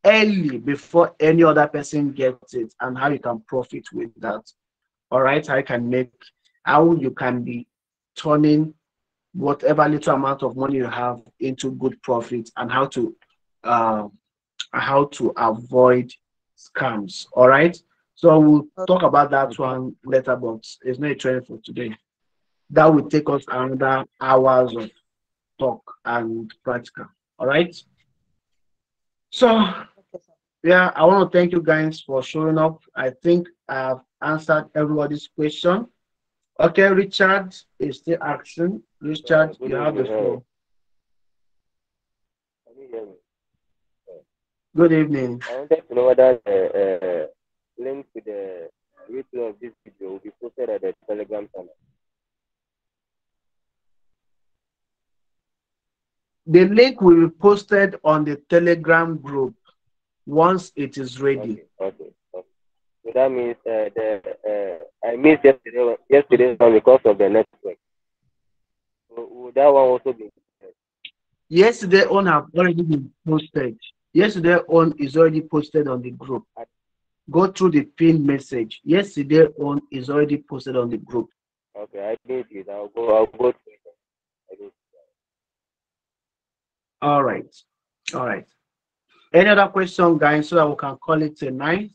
early before any other person gets it and how you can profit with that. All right, how you can be turning whatever little amount of money you have into good profit and uh, how to avoid scams. All right, so we'll talk about that one later, but it's not a training for today. That will take us another hours of talk and practical. All right, so yeah, I want to thank you guys for showing up. I think I've answered everybody's question. Okay, Richard is still asking. Richard, Good you have the evening. floor. Can you hear me? Good evening. I wanted to know whether the link to the replay of this video will be posted at the Telegram channel. The link will be posted on the Telegram group once it is ready. Okay. So that means I missed yesterday's one because of the network. So would that one also be posted? Yesterday on have already been posted. Yesterday on is already posted on the group. Go through the pin message. Yesterday on is already posted on the group. Okay, I did it. I'll go through it. All right. Any other question, guys, so that we can call it a night?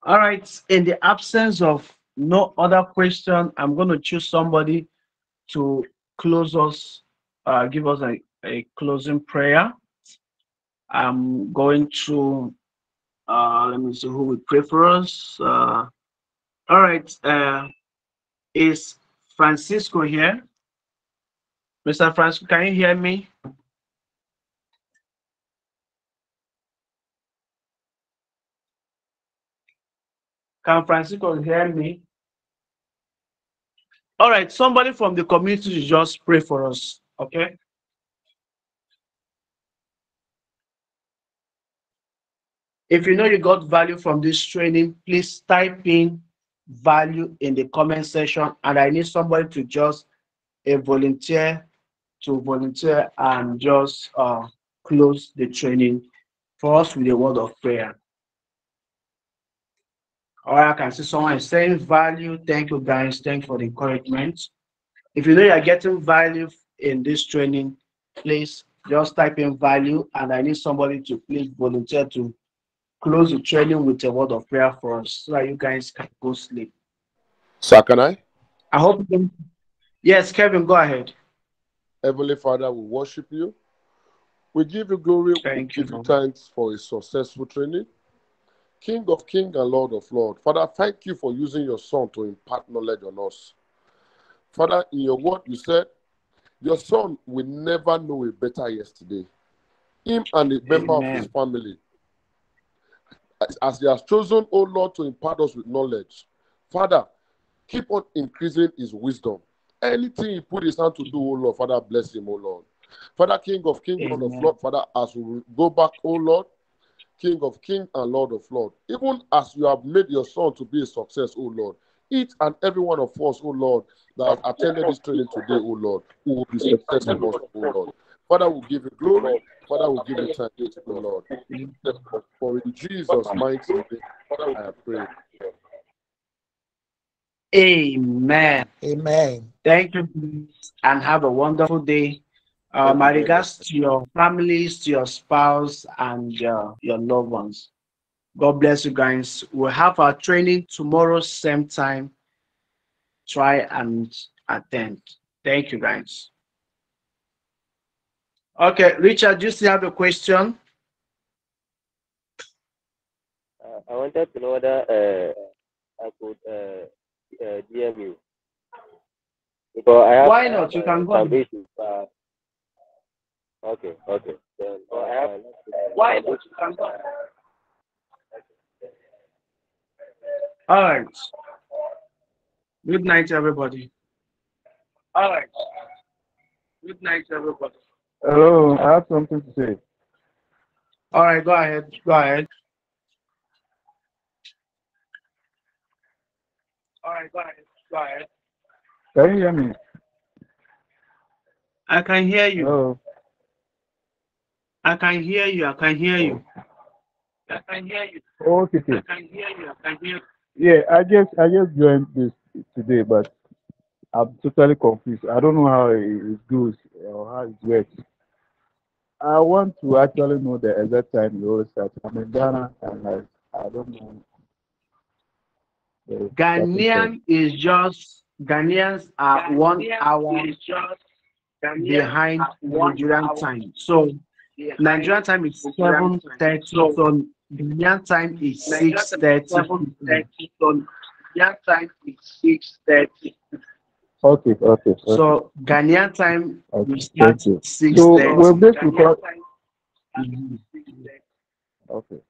All right. In the absence of no other question, I'm going to choose somebody to close us, give us a closing prayer. I'm going to, let me see who will pray for us. All right. Is Francisco here? Mr. Francisco, can you hear me? Can Francisco hear me? All right, somebody from the community should just pray for us, okay? If you know you got value from this training, please type in value in the comment section, and I need somebody to just volunteer and just close the training for us with a word of prayer. Or I can see someone is saying value. Thank you, guys. Thank you for the encouragement. If you know you're getting value in this training, please just type in value, and I need somebody to please volunteer to close the training with a word of prayer for us so that you guys can go sleep. Sir, can I? I hope Yes, Kevin, go ahead. Heavenly Father, we worship you. We give you glory. We Thank you, give you Lord. thanks for a successful training. King of Kings and Lord of Lords. Father, thank you for using your son to impart knowledge on us. Father, in your word, you said, your son will never know a better yesterday. Him and a member of his Amen. family, as he has chosen, O Lord, to impart us with knowledge. Father, keep on increasing his wisdom. Anything he put his hand to do, O Lord, Father, bless him, O Lord. Father, King of Kings, Lord of Amen. Lords, Father, as we go back, O Lord, King of Kings and Lord of Lords, even as you have made your son to be a success, O Lord, each and every one of us, O Lord, that has attended this training today, O Lord, who will be successful also, O Lord. Father, will give you glory. Father, will give you thanks, O Lord. For in Jesus' mighty name, I have prayed. Amen. Amen. Thank you, and have a wonderful day. My regards to your families, to your spouse, and your loved ones. God bless you guys. We'll have our training tomorrow, same time. Try and attend. Thank you, guys. Okay, Richard, do you still have a question? I wanted to know whether I could DM you because I have. Why not? You can go. Some issues. Okay. Then, Why not? You can go. All right. Good night, everybody. All right. Good night, everybody. Hello, I have something to say. All right, go ahead. Go ahead. All right, go ahead. Go ahead. Can you hear me? I can hear you. Hello. I can hear you. I can hear you. I can hear you. Okay. I can hear you. I can hear you. Yeah, I just joined this today, but I'm totally confused. I don't know how it goes or how it works. I want to actually know the exact time you always start. I'm in Ghana and I don't know the starting time. Ghanaians are 1 hour behind Nigerian time. So Nigerian time is 7:30. So Ghanaian time is 6:30. Okay. So Ghanaian time we Okay, start thank you. So 6:30. with this record, Mhm. okay.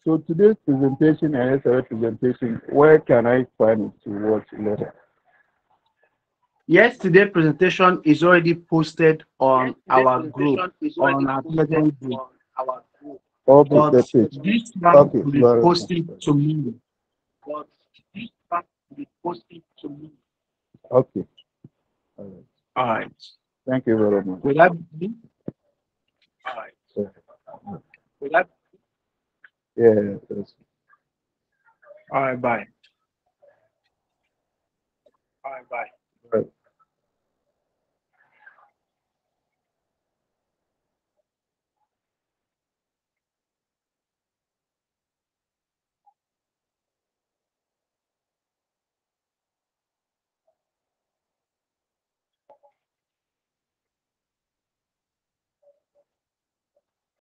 So today's presentation and yesterday's presentation, where can I find it to watch later? Yesterday's presentation is already posted on our group, on our Telegram group. Okay, But that's it. this one Okay, will be very much. posted tomorrow. Okay. All right. All right. Thank you very much. Will that be? All right. Yeah. Will that? Yes. All right. Bye. All right. Bye.